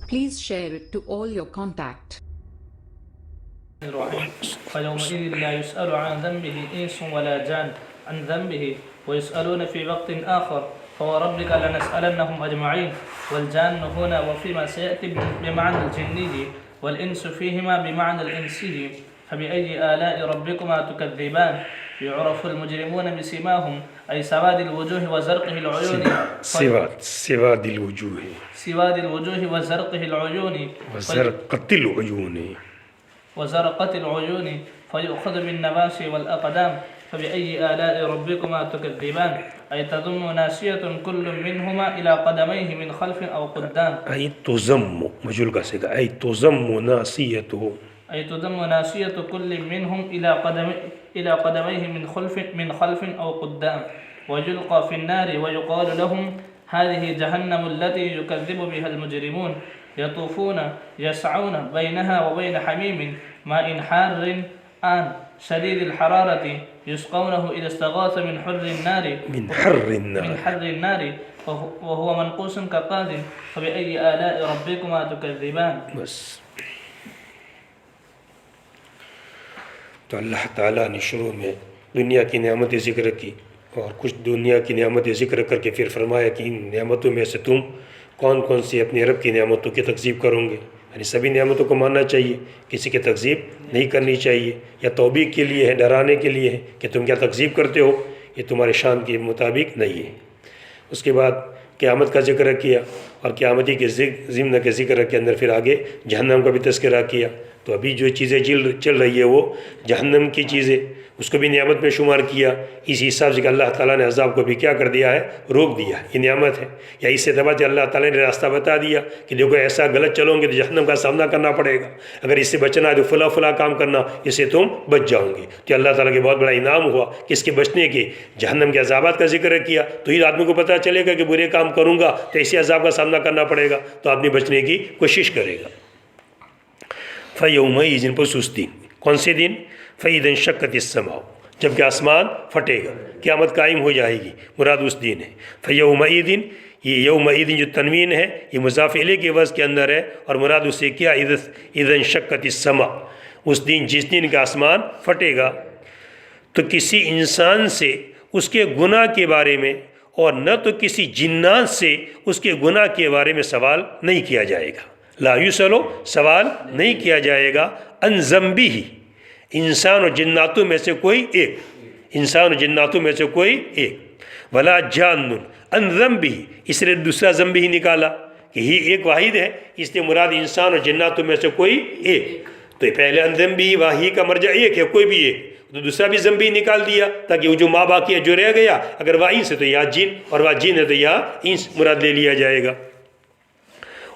Please share it to all your contact. الرحيم فيومئذ لا يسأل عن ذنبه إنس ولا جان عن ذنبه ويسألون في وقت آخر فوربك لنسألنهم أجمعين والجان هنا وفيما سيأتي بمعنى الجني والإنس فيهما بمعنى الإنسي فبأي آلاء ربكما تكذبان يعرف المجرمون بسيماهم أي سواد الوجوه وزرقه العيون سواد الوجوه سواد الوجوه وزرقه العيون وزرقت العيون فيؤخذ بالنواسي والأقدام فبأي آلاء ربكما تكذبان أي تضم ناسية كل منهما إلى قدميه من خلف أو قدام أي تضم مجول کا سیگا أي تضم ناسيته أي تضم ناسية كل منهم إلى قدميه من خلف أو قدام ويلقى في النار ويقال لهم هذه جهنم التي يكذب بها المجرمون يطوفون يسعون بينها وبين حميم ماء حار آن شديد الحرارة يسقونه إذا استغاث من حر النار وهو منقوس كقاد فبأي آلاء ربكما تكذبان. بس تو اللہ تعالیٰ نے شروع میں دنیا کی نعمتیں ذکر کی اور کچھ دنیا کی نعمتیں ذکر کر کے پھر فرمایا کہ ان نعمتوں میں سے تم کون کون سی اپنے رب کی نعمتوں کی تکذیب کرو گے. یعنی سبھی نعمتوں کو ماننا چاہیے، کسی کی تکذیب نہیں کرنی چاہیے. یا توبیخ کے لیے ہے، ڈرانے کے لیے ہے کہ تم کیا تکذیب کرتے ہو، یہ تمہارے شان کے مطابق نہیں ہے. اس کے بعد قیامت کا ذکر کیا اور قیامتی کے ضمن کے ذکر کے اندر پھر آگے جہنم کا بھی تذکرہ کیا. تو ابھی جو چیزیں چل رہی ہے وہ جہنم کی چیزیں، اس کو بھی نعمت میں شمار کیا. اسی حساب سے کہ اللہ تعالیٰ نے عذاب کو بھی کیا کر دیا ہے، روک دیا. یہ نعمت ہے. یا اس اعتبار سے اللہ تعالیٰ نے راستہ بتا دیا کہ دیکھو ایسا غلط چلو گے تو جہنم کا سامنا کرنا پڑے گا، اگر اس سے بچنا ہے تو فلاں کام کرنا، اس سے تم بچ جاؤ گے. تو اللہ تعالیٰ کے بہت بڑا انعام ہوا کہ اس کے بچنے کے جہنم کے عذابات کا ذکر کیا. تو یہ آدمی کو پتہ چلے گا کہ برے کام کروں گا تو ایسے عذاب کا سامنا کرنا پڑے گا، تو آدمی بچنے کی کوشش کرے گا. فَيَوْمَئِذٍ پس اس دن، کون سے دن؟ فَإِذَا انشَقَّتِ السَّمَاءُ، جب کہ آسمان پھٹے گا، قیامت قائم ہو جائے گی، مراد اس دن ہے. فَيَوْمَئِذٍ، یہ یومئذ جو تنوین ہے یہ مضاف الیہ کے وزن کے اندر ہے، اور مراد اس سے کیا؟ اذا انشقت السماء، اس دن جس دن کا آسمان پھٹے گا. تو کسی انسان سے اس کے گناہ کے بارے میں اور نہ تو کسی جنات سے اس کے گناہ کے بارے میں سوال نہیں کیا جائے گا. لا یسألو، سوال نہیں کیا جائے گا. ان ذنبہ، انسان و جناتوں میں سے کوئی ایک، انسان و جناتوں میں سے کوئی ایک. ولا جان ان ذنبہ، اس لیے دوسرا ذنب ہی نکالا کہ ہی ایک واحد ہے، اس لیے مراد انسان و جناتوں میں سے کوئی ایک. تو پہلے ان ذنبہ واحد کا مرجع ایک ہے، کوئی بھی ایک، تو دوسرا بھی ذنب ہی نکال دیا تاکہ وہ جو ماں باقی ہے جو رہ گیا، اگر واحد سے تو یا جن، اور وہ جن ہے تو یا انس مراد لے لیا جائے گا.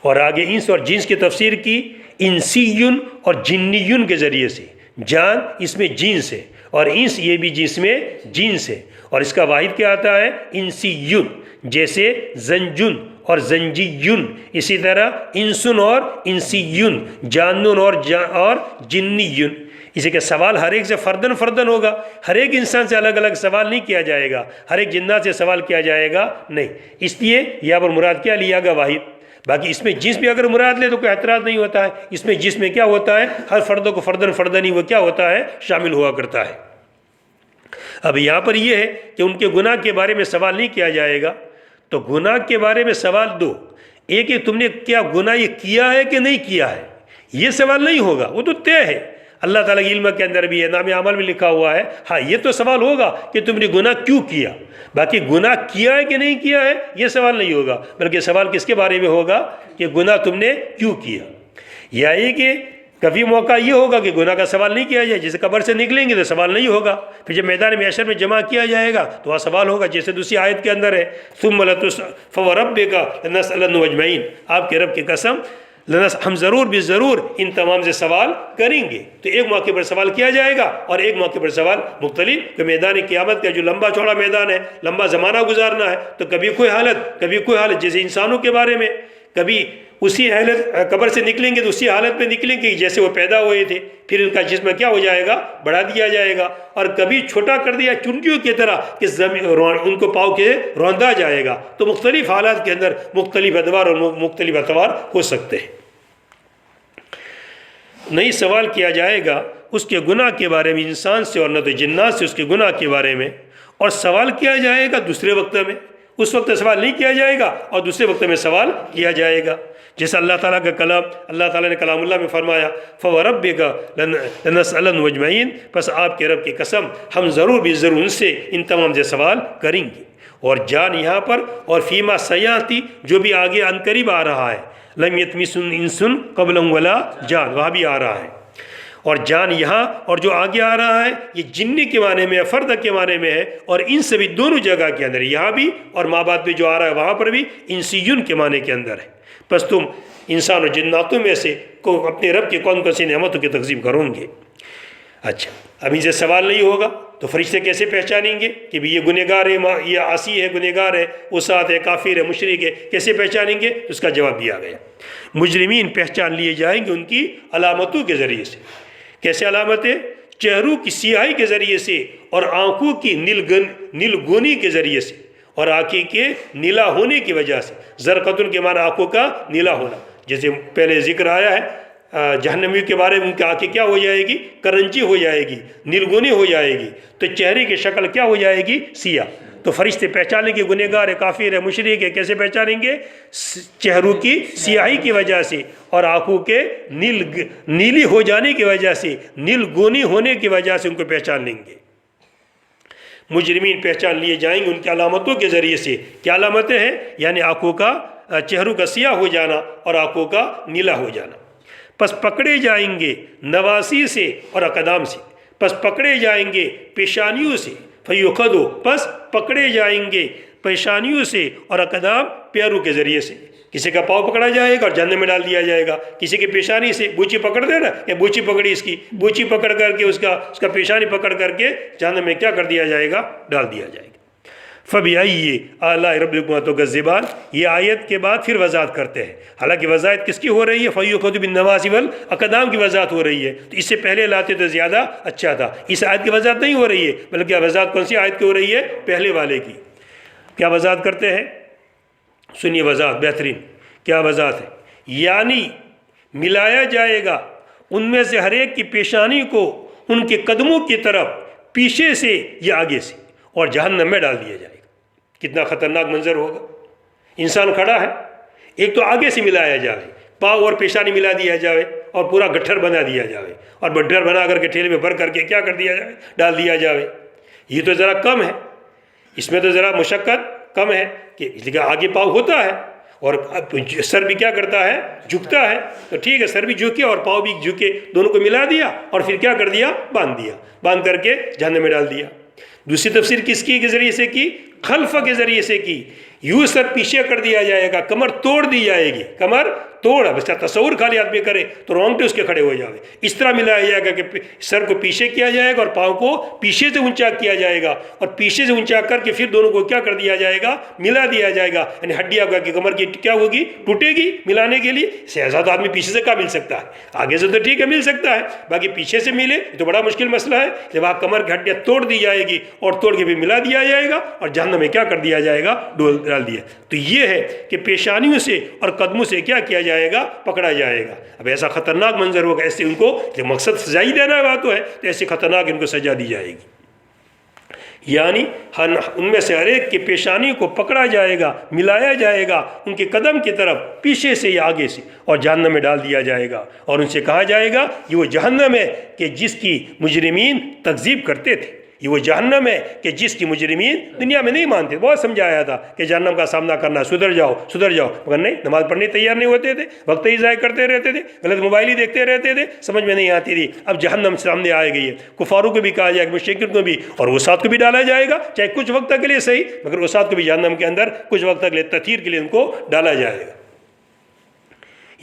اور آگے انس اور جنس کی تفسیر کی انسیون اور جنیون کے ذریعے سے. جان اس میں جنس ہے اور انس یہ بھی جنس میں جنس ہے، اور اس کا واحد کیا آتا ہے؟ انسیون. جیسے زنجن اور زنجیون، اسی طرح انسن اور انسیون، جانن اور جنیون. اسی کا سوال ہر ایک سے فردن ہوگا، ہر ایک انسان سے الگ الگ سوال نہیں کیا جائے گا، ہر ایک جنات سے سوال کیا جائے گا نہیں. اس لیے یہاں پر مراد کیا لیا گا؟ واحد. باقی اس میں جس بھی اگر مراد لے تو کوئی اعتراض نہیں ہوتا ہے. اس میں جس میں کیا ہوتا ہے؟ ہر فردوں کو فردن ہی وہ کیا ہوتا ہے؟ شامل ہوا کرتا ہے. اب یہاں پر یہ ہے کہ ان کے گناہ کے بارے میں سوال نہیں کیا جائے گا. تو گناہ کے بارے میں سوال دو، ایک ہے تم نے کیا گناہ یہ کیا ہے کہ نہیں کیا ہے، یہ سوال نہیں ہوگا، وہ تو طے ہے. اللہ تعالیٰ کے علم کے اندر بھی ہے، نام عمل میں لکھا ہوا ہے. ہاں یہ تو سوال ہوگا کہ تم نے گناہ کیوں کیا، باقی گناہ کیا ہے کہ نہیں کیا ہے یہ سوال نہیں ہوگا، بلکہ سوال کس کے بارے میں ہوگا کہ گناہ تم نے کیوں کیا. یا یہ کہ کبھی موقع یہ ہوگا کہ گناہ کا سوال نہیں کیا جائے، جیسے قبر سے نکلیں گے تو سوال نہیں ہوگا، پھر جب میدان محشر میں جمع کیا جائے گا تو وہاں سوال ہوگا، جیسے دوسری آیت کے اندر ہے ثم فوربک لنسألنهم اجمعین، آپ کے رب کی قسم ہم ضرور بھی ضرور ان تمام سے سوال کریں گے. تو ایک موقع پر سوال کیا جائے گا اور ایک موقع پر سوال مختلف. کہ میدان قیامت کا جو لمبا چوڑا میدان ہے، لمبا زمانہ گزارنا ہے، تو کبھی کوئی حالت جیسے انسانوں کے بارے میں، کبھی اسی حالت قبر سے نکلیں گے تو اسی حالت میں نکلیں گے جیسے وہ پیدا ہوئے تھے، پھر ان کا جسم کیا ہو جائے گا؟ بڑھا دیا جائے گا. اور کبھی چھوٹا کر دیا چنٹیوں کی طرح کہ ان کو پاؤ کے روندا جائے گا. تو مختلف حالات کے اندر مختلف ادوار اور مختلف اطوار ہو سکتے ہیں. نہیں سوال کیا جائے گا اس کے گناہ کے بارے میں انسان سے اور نہ تو جنات سے اس کے گناہ کے بارے میں، اور سوال کیا جائے گا دوسرے وقت میں، اس وقت سوال نہیں کیا جائے گا اور دوسرے وقت میں سوال کیا جائے گا۔ جیسا اللہ تعالیٰ کا کلام، اللہ تعالیٰ نے کلام اللہ میں فرمایا فَوَرَبِّكَ لَنَسْأَلَنَّهُمْ أَجْمَعِينَ، پس آپ کے رب کی قسم ہم ضرور بھی ضرور ان سے ان تمام سے سوال کریں گے۔ اور جان یہاں پر اور فیما سیاتی جو بھی آگے عن قریب آ رہا ہے، لم یتمسن انسن قبلہم ولا جان، وہاں بھی آ رہا ہے۔ اور جان یہاں اور جو آگے آ رہا ہے یہ جنی کے معنی میں ہے، فرد کے معنی میں ہے، اور ان سے بھی دونوں جگہ کے اندر، یہاں بھی اور ماں باپ میں جو آ رہا ہے وہاں پر بھی انسیون کے معنی کے اندر ہے۔ بس تم انسان و جناتوں میں سے اپنے رب کی کون کون سی نعمتوں کی تقسیم کرو گے۔ اچھا، اب ان سے سوال نہیں ہوگا تو فرشتے کیسے پہچانیں گے کہ بھی یہ گنہگار ہے، یہ عاصی ہے، گنہگار ہے، اسات ہے، کافر ہے، مشرک ہے، کیسے پہچانیں گے؟ اس کا جواب دیا گیا، مجرمین پہچان لیے جائیں گے ان کی علامتوں کے ذریعے سے۔ کیسے علامتیں؟ چہروں کی سیاہی کے ذریعے سے، اور آنکھوں کی نیلگونی کے ذریعے سے، اور آنکھیں کے نیلا ہونے کی وجہ سے۔ زرقتن کے معنی آنکھوں کا نیلا ہونا، جیسے پہلے ذکر آیا ہے جہنمیوں کے بارے میں، ان کی آنکھیں کیا ہو جائے گی؟ کرنچی ہو جائے گی، نیلگونی ہو جائے گی، تو چہرے کی شکل کیا ہو جائے گی؟ سیاہ۔ تو فرشتے پہچانیں گے گنہگار ہے، کافر ہے، مشرک ہے، کیسے پہچانیں گے؟ چہروں کی سیاہی کی وجہ سے، اور آنکھوں کے نیلی ہو جانے کی وجہ سے، نیلگونی ہونے کی وجہ سے ان کو پہچان لیں گے۔ مجرمین پہچان لیے جائیں گے ان کی علامتوں کے ذریعے سے۔ کیا علامتیں ہیں؟ یعنی آنکھوں کا، چہروں کا سیاہ ہو جانا اور آنکھوں کا نیلا ہو جانا۔ پس پکڑے جائیں گے نواسی سے اور اقدام سے، پس پکڑے جائیں گے پیشانیوں سے، فیوخدو، پس پکڑے جائیں گے پیشانیوں سے اور اقدام، پیروں کے ذریعے سے۔ کسی کا پاؤں پکڑا جائے گا اور جہنم میں ڈال دیا جائے گا، کسی کی پیشانی سے، بوچی پکڑ دے نا، یا بوچی پکڑی اس کی، بوچی پکڑ کر کے اس کا پیشانی پکڑ کر کے جہنم میں کیا کر دیا جائے گا؟ ڈال دیا جائے گا۔ فَبِأَيِّ آلَاءِ رَبِّكُمَا تُكَذِّبَانِ، یہ آیت کے بعد پھر وضاحت کرتے ہیں، حالانکہ وضاحت کس کی ہو رہی ہے؟ فَيُؤْخَذُ بِالنَّوَاصِي وَالْأَقْدَامِ کی وضاحت ہو رہی ہے، تو اس سے پہلے لاتے تو زیادہ اچھا تھا۔ اس آیت کی وضاحت نہیں ہو رہی ہے، بلکہ وضاحت کون سی آیت کی ہو رہی ہے؟ پہلے والے کی۔ کیا وضاحت کرتے ہیں؟ سنیے وضاحت بہترین، کیا وضاحت ہے؟ یعنی ملایا جائے گا ان میں سے ہر ایک کی پیشانی کو ان کے قدموں کی طرف، پیچھے سے یا آگے سے، اور جہنم میں ڈال دیا جائے گا۔ کتنا خطرناک منظر ہوگا! انسان کھڑا ہے، ایک تو آگے سے ملایا جائے، پاؤں اور پیشانی ملا دیا جائے اور پورا گٹھر بنا دیا جائے، اور گٹھر بنا کر کے ٹھیلے میں بھر کر کے کیا کر دیا جائے؟ ڈال دیا جائے۔ یہ تو ذرا کم ہے، اس میں تو ذرا مشقت کم ہے کہ آگے پاؤں ہوتا ہے اور سر بھی کیا کرتا ہے؟ جھکتا ہے، تو ٹھیک ہے، سر بھی جھکے اور پاؤں بھی جھکے، دونوں کو ملا دیا اور پھر کیا کر دیا؟ باندھ دیا، باندھ کر کے جہنم میں ڈال دیا۔ دوسری تفسیر کس کی کے ذریعے سے کی؟ خلف کے ذریعے سے کی، یوں سر پیچھے کر دیا جائے گا، کمر توڑ دی جائے گی، کمر توڑ۔ اب اس کا تصور خالی آدمی کرے تو رونگٹے اس کے کھڑے ہو جائے۔ اس طرح ملایا جائے گا کہ سر کو پیچھے کیا جائے گا اور پاؤں کو پیچھے سے اونچا کیا جائے گا، اور پیچھے سے اونچا کر کے پھر دونوں کو کیا کر دیا جائے گا؟ ملا دیا جائے گا۔ یعنی ہڈیاں کی کمر کی کیا ہوگی؟ ٹوٹے گی ملانے کے لیے۔ سہزاد آدمی پیچھے سے کیا مل سکتا ہے؟ آگے سے تو ٹھیک ہے مل سکتا ہے، باقی پیچھے سے ملے تو بڑا مشکل مسئلہ ہے۔ جب آپ کمر کی ہڈیاں توڑ دی جائے گی اور توڑ کے بھی ملا دیا جائے گا اور جہنم میں کیا کر دیا جائے گا؟ ڈال دیا۔ تو یہ ہے کہ پیشانیوں سے اور قدموں سے کیا کیا جائے گا؟ پکڑا جائے گا۔ اب ایسا خطرناک منظر ہوگا، ایسے ان کو مقصد سزا ہی دینا بات تو ہے، تو ایسی خطرناک ان کو سزا دی جائے گی۔ یعنی ان میں سے ہر ایک کی پیشانی کو پکڑا جائے گا، ملایا جائے گا ان کے قدم کی طرف، پیچھے سے یا آگے سے، اور جہنم میں ڈال دیا جائے گا، اور ان سے کہا جائے گا یہ وہ جہنم ہے کہ جس کی مجرمین تکذیب کرتے تھے، یہ وہ جہنم ہے کہ جس کی مجرمین دنیا میں نہیں مانتے۔ بہت سمجھایا تھا کہ جہنم کا سامنا کرنا، سدھر جاؤ سدھر جاؤ، مگر نہیں، نماز پڑھنے تیار نہیں ہوتے تھے، وقت ہی ضائع کرتے رہتے تھے، غلط موبائل ہی دیکھتے رہتے تھے، سمجھ میں نہیں آتی تھی۔ اب جہنم سامنے آئے گئی ہے، کفاروں کو بھی کہا جائے گا، مشرکین کو بھی، اور وسعت کو بھی ڈالا جائے گا، چاہے کچھ وقت تک کے لیے صحیح، مگر وسعت کو بھی جہنم کے اندر کچھ وقت تک کے لیے تطہیر کے لیے ان کو ڈالا جائے گا۔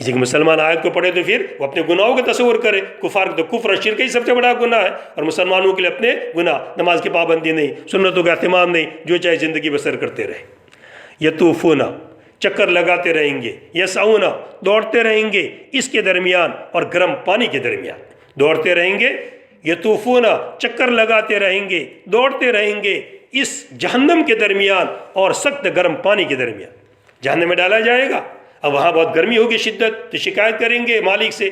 اسی کہ مسلمان آیت کو پڑھے تو پھر وہ اپنے گناہوں کا تصور کرے۔ کفار تو کفر اور شرک ہی سب سے بڑا گناہ ہے، اور مسلمانوں کے لیے اپنے گناہ، نماز کی پابندی نہیں، سنتوں کا اہتمام نہیں، جو چاہے زندگی بسر کرتے رہے۔ یطوفون، چکر لگاتے رہیں گے، یسعون، دوڑتے رہیں گے، اس کے درمیان اور گرم پانی کے درمیان دوڑتے رہیں گے۔ یطوفون، چکر لگاتے رہیں گے، دوڑتے رہیں گے، اس جہنم کے درمیان اور سخت گرم پانی کے درمیان۔ جہنم میں ڈالا جائے گا، اب وہاں بہت گرمی ہوگی، شدت، تو شکایت کریں گے مالک سے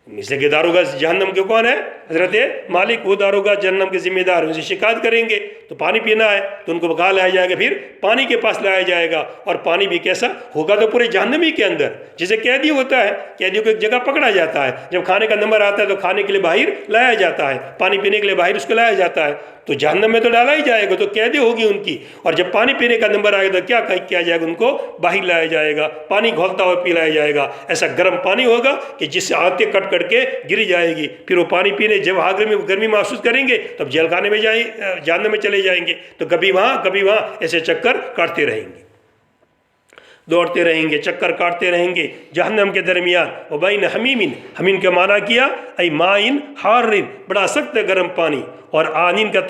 اس لیے کہ داروغہ جہنم کے کون ہے؟ حضرت مالک، وہ داروغہ جہنم کے ذمہ دار، ان سے شکایت کریں گے تو پانی پینا ہے تو ان کو کہا لایا جائے گا، پھر پانی کے پاس لایا جائے گا، اور پانی بھی کیسا ہوگا؟ تو پورے جہنم ہی کے اندر، جیسے قیدی ہوتا ہے، قیدی کو ایک جگہ پکڑا جاتا ہے، جب کھانے کا نمبر آتا ہے تو کھانے کے لیے باہر لایا جاتا ہے، پانی پینے کے لیے باہر اس کو لایا جاتا ہے، تو جہنم میں تو ڈالا ہی جائے گا، تو قیدی ہوگی ان کی، اور جب پانی پینے کا نمبر آئے گا تو کیا کیا جائے گا؟ ان کو باہر لایا جائے گا، پانی گھولتا ہوا پلایا جائے گا، ایسا گرم پانی ہوگا کہ جس سے آنتیں کٹ کٹ کے گر جائے گی، پھر وہ پانی پینے جب گرمی محسوس کریں گے تب جیل خانے میں جہنم میں چلے جائیں گے، تو کبھی وہاں ایسے چکر کاٹتے رہیں گے، دوڑتے رہیں گے، چکر کاٹتے رہیں گے جہنم کے درمیان۔ وبین حمیم، حمیم کا معنی کیا؟ ای مائن حارن، بڑا سخت گرم پانی، اور آنین کا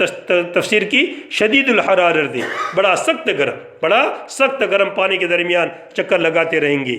تفسیر کی شدید الحرارت، بڑا سخت گرم پانی کے درمیان چکر لگاتے رہیں گے۔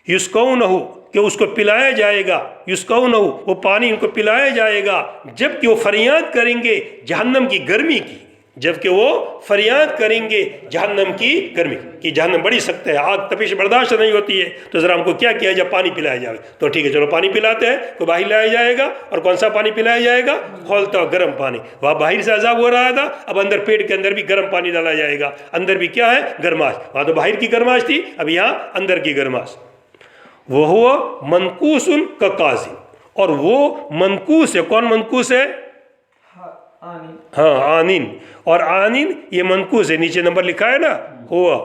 یسقونہ، کہ اس کو پلایا جائے گا، یسقونہ، وہ پانی ان کو پلایا جائے گا، جب کہ وہ فریاد کریں گے جہنم کی گرمی کی، جبکہ وہ فریاد کریں گے جہنم کی گرمی کی، جہنم بڑی سخت ہے، آگ تپش برداشت نہیں ہوتی ہے، تو ذرا ہم کو کیا کیا جائے؟ پانی پلایا جائے، تو ٹھیک ہے چلو پانی پلاتے ہیں، تو باہر لایا جائے گا، اور کون سا پانی پلایا جائے گا؟ کھولتا ہوا گرم پانی۔ وہاں باہر سے عذاب ہو رہا تھا، اب اندر پیٹ کے اندر بھی گرم پانی ڈالا جائے گا، اندر بھی کیا ہے؟ گرماش، وہاں تو باہر کی گرماش تھی، اب یہاں اندر کی گرماش۔ وَهُوَ مَنْقُوسٌ كَقَازٍ، اور وہ منقوس ہے، کون منقوس ہے؟ ہاں آنین، اور آنین یہ منقوس ہے، نیچے نمبر لکھا ہے نا، ہوا،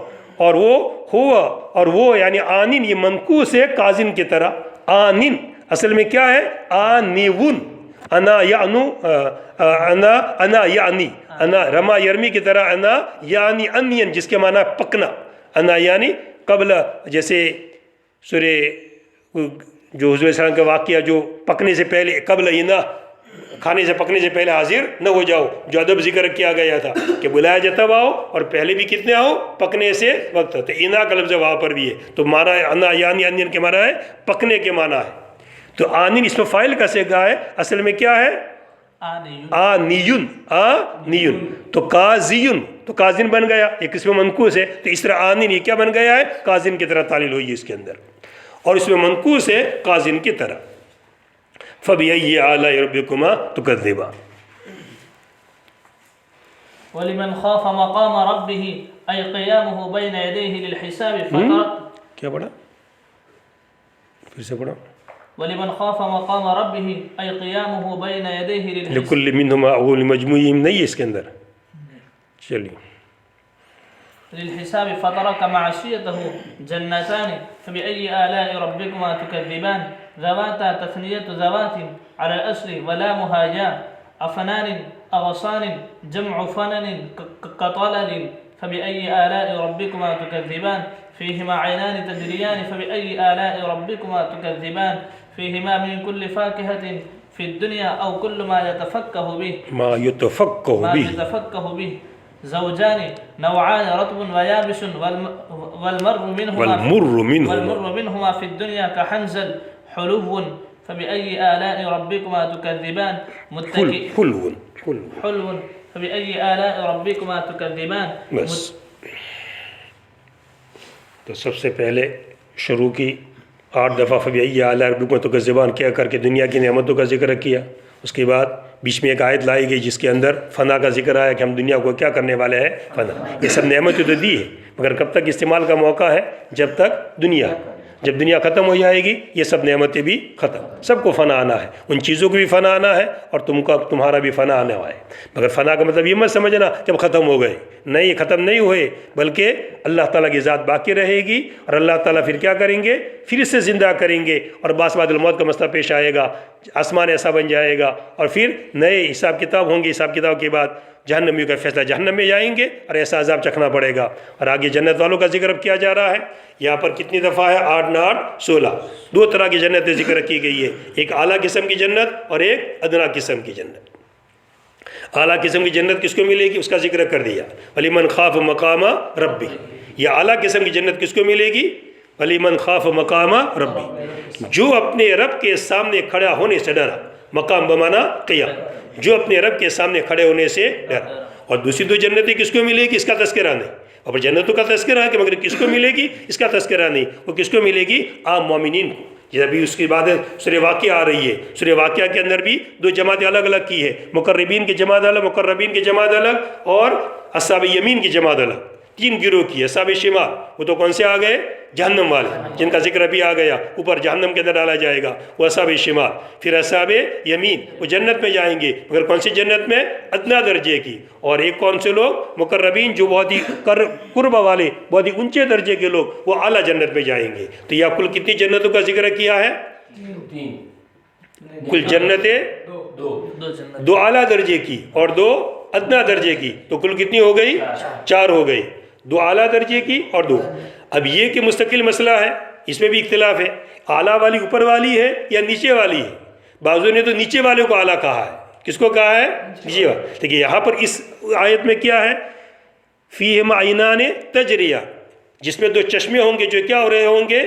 اور وہ یعنی آنین یہ منقوس ہے قازن کی طرح۔ آنین اصل میں کیا ہے؟ آنیون، انا یعنو، انا یعنی، انا رما یرمی کی طرح، انا یعنی انین، جس کے معنی پکنا، انا یعنی قبل، جیسے سورہ جو حضور صلی اللہ علیہ وسلم کا واقعہ جو پکنے سے پہلے، قبل اینا، کھانے سے پکنے سے پہلے حاضر نہ ہو جاؤ، جو ادب ذکر کیا گیا تھا کہ بلایا جاتا آؤ، اور پہلے بھی کتنے آؤ؟ پکنے سے وقت، تو اینا کا لفظ وہاں پر بھی ہے، تو معنی انا یعنی انین کے معنی ہے پکنے کے معنی ہے، تو آنین اس میں فاعل کا صیغہ ہے، اصل میں کیا ہے؟ آنیون، آنیون، تو قاضیون، تو قاضن بن گیا، ایک اس میں منقوس ہے، تو اس طرح آنین یہ کیا بن گیا ہے؟ قاضن کی طرح تعلیل ہوئی ہے اس کے اندر، اور اس میں منقوس ہے قاضن کی طرح۔ فَبِأَيِّ آلَاءِ رَبِّكُمَا تُكَذِّبَانِ۔ وَلِمَنْ خَافَ مَقَامَ رَبِّهِ أَيْ قِيَامُهُ بَيْنَ يَدَيْهِ لِلْحِسَابِ فَتَرَكَ، کیا پڑھا؟ پھر سے پڑھا۔ وَلِمَنْ خَافَ مَقَامَ رَبِّهِ أَيْ قِيَامُهُ بَيْنَ يَدَيْهِ لِلْحِسَابِ لِكُلِّ مِنْهُمَا أَوْلِ مَجْمُوعِهِمْ نہیں ہے اس کے اندر، چلیے۔ للحساب فترك معصيته جنتان فبأي آلاء ربكما تكذبان ذواتا تثنية ذوات على الأصل ولا مهاجا أفنان أغصان جمع فنن كطلل فبأي آلاء ربكما تكذبان فيهما عينان تجريان فبأي آلاء ربكما تكذبان فيهما من كل فاكهة في الدنيا أو كل ما يتفكه به به زوجان نوعان رطب ويابس والمر منهما في الدنيا كحنزل حلو فبأي آلاء ربكما تكذبان حلو فبأي آلاء ربكما تكذبان۔ بس تو سب سے پہلے شروع کی 8 دفعہ فبأي آلاء ربكما تكذبان کیا کر کے دنیا کی نعمتوں کا ذکر کیا، اس کے بعد بیچ میں ایک آیت لائی گئی جس کے اندر فنا کا ذکر آیا کہ ہم دنیا کو کیا کرنے والے ہیں؟ فنا۔ یہ سب نعمتیں تو دی ہے، مگر کب تک استعمال کا موقع ہے؟ جب تک دنیا، جب دنیا ختم ہو جائے گی یہ سب نعمتیں بھی ختم، سب کو فنا آنا ہے، ان چیزوں کو بھی فنا آنا ہے اور تمہارا بھی فنا آنا ہے، مگر فنا کا مطلب یہ مت سمجھنا جب ختم ہو گئے، نہیں، یہ ختم نہیں ہوئے، بلکہ اللہ تعالیٰ کی ذات باقی رہے گی، اور اللہ تعالیٰ پھر کیا کریں گے؟ پھر اس سے زندہ کریں گے، اور بعد الموت کا مسئلہ پیش آئے گا، آسمان ایسا بن جائے گا، اور پھر نئے حساب کتاب ہوں گے، حساب کتاب کے بعد جہنمیوں کا فیصلہ، جہنم میں جائیں گے اور ایسا عذاب چکھنا پڑے گا۔ اور آگے جنت والوں کا ذکر اب کیا جا رہا ہے، یہاں پر کتنی دفعہ ہے؟ 8 × 8 16، 2 طرح کی جنتیں ذکر کی گئی ہے، ایک اعلیٰ قسم کی جنت اور ایک ادنا قسم کی جنت۔ اعلیٰ قسم کی جنت کس کو ملے گی اس کا ذکر کر دیا، وَلِمَنْ خَافَ مَقَامَ رَبِّهِ، یہ اعلیٰ قسم کی جنت کس کو ملے گی؟ وَلِمَنْ خَافَ مَقَامَ رَبِّهِ، جو اپنے رب کے سامنے کھڑا ہونے سے ڈرا، مقام بمانا قیام، جو اپنے رب کے سامنے کھڑے ہونے سے ڈرا۔ اور دوسری 2 جنتیں کس کو ملے گی اس کا تذکرہ نہیں، اور جنتوں کا تذکرہ ہے کہ مگر کس کو ملے گی اس کا تذکرہ نہیں، وہ کس کو ملے گی؟ عام مومنین کو، یہ ابھی اس کے بعد سورہ واقعہ آ رہی ہے، سورہ واقعہ کے اندر بھی دو جماعتیں الگ الگ کی ہے، مقربین کی جماعت الگ، مقربین کی جماعت الگ، اور اصحاب یمین کی جماعت الگ، 3 گروہ کی ہے۔ اصحاب شمال وہ تو کون سے آ گئے؟ جہنم والے، جن کا ذکر ابھی آ گیا، اوپر جہنم کے اندر ڈالا جائے گا، وہ اصحاب شمال۔ پھر اصحاب یمین وہ جنت میں جائیں گے، مگر کون سی جنت میں؟ ادنا درجے کی۔ اور ایک کون سے لوگ؟ مقربین، جو بہت ہی قرب والے، بہت ہی اونچے درجے کے لوگ، وہ اعلیٰ جنت میں جائیں گے۔ تو یہ کل کتنی جنتوں کا ذکر کیا ہے؟ کل جنتیں دو اعلیٰ درجے کی اور 2 ادنا درجے کی، تو کل کتنی ہو گئی؟ 4 ہو گئی، 2 اعلیٰ درجے کی اور 2۔ اب یہ کہ مستقل مسئلہ ہے، اس میں بھی اختلاف ہے، اعلیٰ والی اوپر والی ہے یا نیچے والی ہے؟ بعضوں نے تو نیچے والے کو اعلیٰ کہا ہے۔ کس کو کہا ہے؟ نیچے والا۔ دیکھیے یہاں پر اس آیت میں کیا ہے؟ فیہما عینان تجریہ، جس میں 2 چشمے ہوں گے جو کیا ہو رہے ہوں گے؟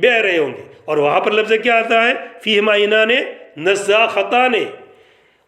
بہہ رہے ہوں گے۔ اور وہاں پر لفظ کیا آتا ہے؟ فیہما عینان نضاختان،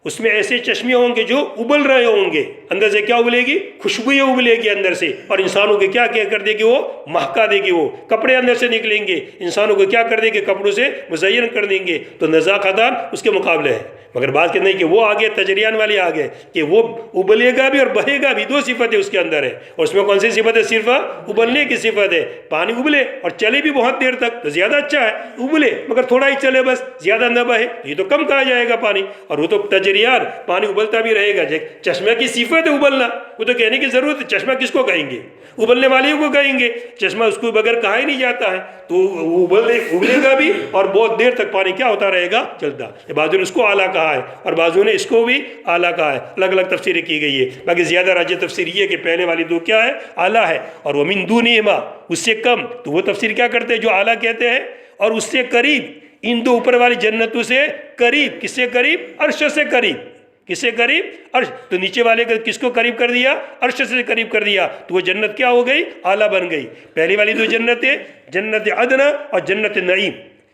اس میں ایسے چشمے ہوں گے جو ابل رہے ہوں گے، اندر سے کیا ابلے گی؟ خوشبوئیں ابلے گی اندر سے، اور انسانوں کو کیا کر دے گی؟ وہ مہکا دے گی، وہ کپڑے اندر سے نکلیں گے، انسانوں کو کیا کر دے گی؟ کپڑوں سے مزین کر دیں گے۔ تو نضاختان اس کے مقابلے ہے، مگر بات کہ نہیں کہ وہ آگے تجریان والی آگے کہ وہ ابلے گا بھی اور بہے گا بھی، 2 صفتیں اس کے اندر ہے۔ اور اس میں کون سی صفت ہے؟ صرف ابلنے کی صفت ہے۔ پانی ابلے اور چلے بھی بہت دیر تک تو زیادہ اچھا ہے، ابلے مگر تھوڑا ہی چلے بس، زیادہ نہ بہے، یہ تو کم کہا جائے گا پانی۔ اور وہ تو تجریان، پانی ابلتا بھی رہے گا۔ چشمہ کی صفت ہے ابلنا، وہ تو کہنے کی ضرورت ہے، چشمہ کس کو کہیں گے؟ ابلنے والے کو کہیں گے، چشمہ اس کو بغیر کہا ہی نہیں جاتا ہے، تو وہ ابلے گا بھی اور بہت دیر تک پانی کیا ہوتا رہے گا؟ چلتا۔ بعضوں نے اس کو اعلیٰ کہا ہے اور بعضوں نے اس کو بھی اعلیٰ کہا ہے، الگ الگ تفسیریں کی گئی ہے۔ باقی زیادہ راجح تفسیر یہ ہے کہ پہلے والی 2 کیا ہے؟ اعلیٰ ہے، اور وہ من دونہما اس سے کم، تو وہ تفسیر کیا کرتے ہیں؟ جو اعلیٰ کہتے ہیں، اور اس سے قریب، ان 2 اوپر والی جنتوں سے قریب، کس سے قریب؟ عرش سے قریب۔ کس سے قریب؟ عرش۔ تو نیچے والے کا کس کو قریب کر دیا؟ عرش سے قریب کر دیا، تو وہ جنت کیا ہو گئی؟ اعلیٰ بن گئی۔ پہلی والی 2 جنتیں، جنت عدن اور جنت نعیم،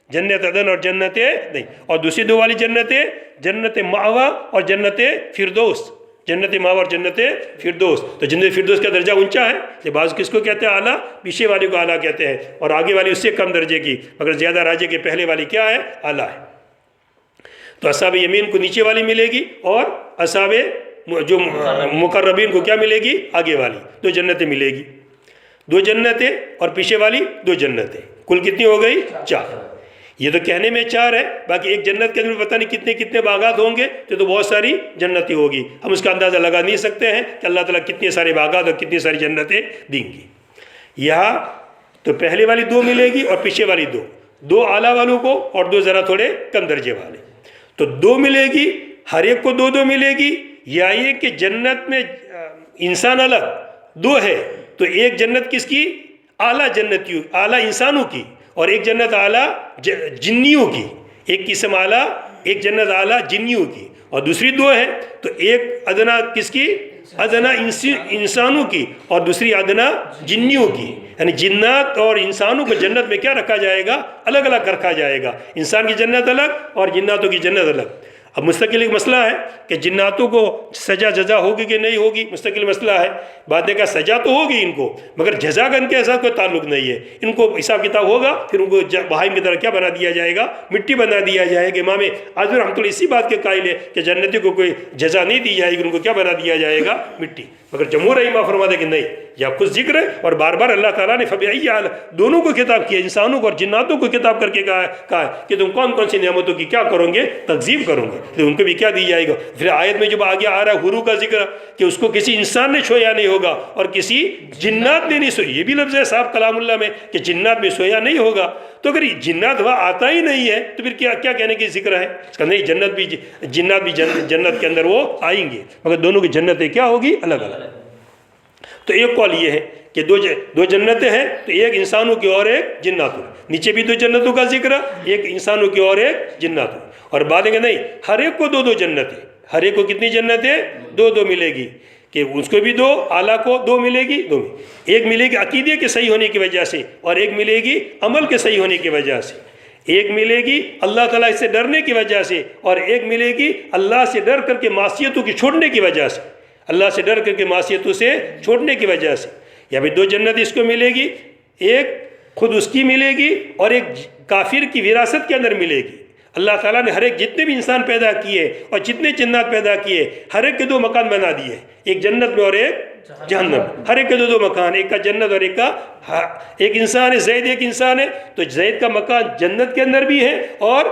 جنت عدن اور جنت نعیم، اور دوسری 2 والی جنتیں، جنت مأویٰ اور جنت فردوس، جنت مأویٰ اور جنت فردوس۔ تو جنت فردوس کا درجہ اونچا ہے، یہ بعض کس کو کہتے ہیں؟ اعلیٰ، پیچھے والے کو اعلیٰ کہتے ہیں، اور آگے والی اس سے کم درجے کی، مگر زیادہ راجح کہ پہلے والی کیا ہے؟ اعلیٰ ہے۔ تو اصحاب یمین کو نیچے والی ملے گی، اور اصحاب جو مقربین کو کیا ملے گی؟ آگے والی 2 جنتیں ملے گی، 2 جنتیں اور پیچھے والی 2 جنتیں، کل کتنی ہو گئی؟ 4۔ یہ تو کہنے میں 4 ہے، باقی ایک جنت کے اندر پتہ نہیں کتنے کتنے باغات ہوں گے، تو بہت ساری جنتیں ہوگی، ہم اس کا اندازہ لگا نہیں سکتے ہیں کہ اللہ تعالیٰ کتنے سارے باغات اور کتنی ساری جنتیں دیں گی۔ یہاں تو پہلے والی 2 ملے گی اور پیچھے والی 2 اعلیٰ والوں کو اور 2 ذرا تھوڑے کم درجے والے، تو 2 ملے گی، ہر ایک کو 2 ملے گی۔ یا یہ کہ جنت میں انسان الگ 2 ہے، تو ایک جنت کس کی؟ اعلیٰ جنتیوں، اعلیٰ انسانوں کی، اور ایک جنت اعلیٰ جنیوں کی، ایک قسم اعلیٰ، ایک جنت اعلیٰ جنیوں کی، اور دوسری 2 ہے، تو ایک ادنا کس کی؟ ادنا انسانوں کی، اور دوسری ادنا جنیوں کی، یعنی جنات اور انسانوں کو جنت میں کیا رکھا جائے گا؟ الگ الگ رکھا جائے گا، انسان کی جنت الگ اور جناتوں کی جنت الگ۔ اب مستقل ایک مسئلہ ہے کہ جناتوں کو سزا جزا ہوگی کہ نہیں ہوگی، مستقل مسئلہ ہے۔ بعد نے کہا سزا تو ہوگی ان کو، مگر جزا کا ان کے ساتھ کوئی تعلق نہیں ہے، ان کو حساب کتاب ہوگا، پھر ان کو بہائم کی طرح کیا بنا دیا جائے گا؟ مٹی بنا دیا جائے گا۔ امام اعظم رحمۃ اللہ اسی بات کے قائل ہے کہ جنتی کو کوئی جزا نہیں دی جائے گی، ان کو کیا بنا دیا جائے گا؟ مٹی۔ مگر جمہور ائمہ فرماتے کہ نہیں، یا کچھ ذکر ہے، اور بار بار اللہ تعالیٰ نے فبأي آلاء دونوں کو خطاب کیا، انسانوں کو اور جناتوں کو خطاب کر کے کہا کہ تم کون کون سی نعمتوں کی کیا کرو گے؟ تکذیب کرو گے، تو ان کو بھی کیا دی جائے گا۔ پھر آیت میں جب آگے آ رہا ہے حوروں کا ذکر کہ اس کو کسی انسان نے چھویا نہیں ہوگا اور کسی جنات نے نہیں سویا، یہ بھی لفظ ہے صاحب کلام اللہ میں کہ جنات میں سویا نہیں ہوگا۔ تو اگر جنات وہاں آتا ہی نہیں ہے تو پھر کیا کہنے کی ذکر ہے اس کا؟ نہیں، جنات بھی جنت کے اندر وہ آئیں گے، مگر دونوں کی جنتیں کیا ہوگی؟ الگ الگ۔ تو ایک قول یہ ہے کہ 2 جنتیں ہیں، تو ایک انسانوں کی اور ایک جناتوں، نیچے بھی 2 جنتوں کا ذکر، ایک انسانوں کی اور ایک جناتوں۔ اور بات ہے کہ نہیں، ہر ایک کو 2 جنتیں، ہر ایک کو کتنی جنتیں؟ 2 ملے گی، کہ اس کو بھی 2 اعلیٰ کو 2 ملے گی، 2 ایک ملے گی عقیدے کے صحیح ہونے کی وجہ سے، اور ایک ملے گی عمل کے صحیح ہونے کی وجہ سے، ایک ملے گی اللہ تعالیٰ سے ڈرنے کی وجہ سے، اور ایک ملے گی اللہ سے ڈر کر کے معصیتوں کی چھوڑنے کی وجہ سے، اللہ سے ڈر کر کے معصیتوں سے چھوڑنے کی وجہ سے۔ یا بھی 2 جنت اس کو ملے گی، ایک خود اس کی ملے گی اور ایک کافر کی وراثت کے اندر ملے گی۔ اللہ تعالیٰ نے ہر ایک جتنے بھی انسان پیدا کیے اور جتنے جنات پیدا کیے ہر ایک کے دو مکان بنا دیے، ایک جنت میں اور ایک جہنم، ہر ایک کے دو مکان، ایک کا جنت اور ایک کا ایک انسان ہے زید، ایک انسان ہے تو زید کا مکان جنت کے اندر بھی ہے اور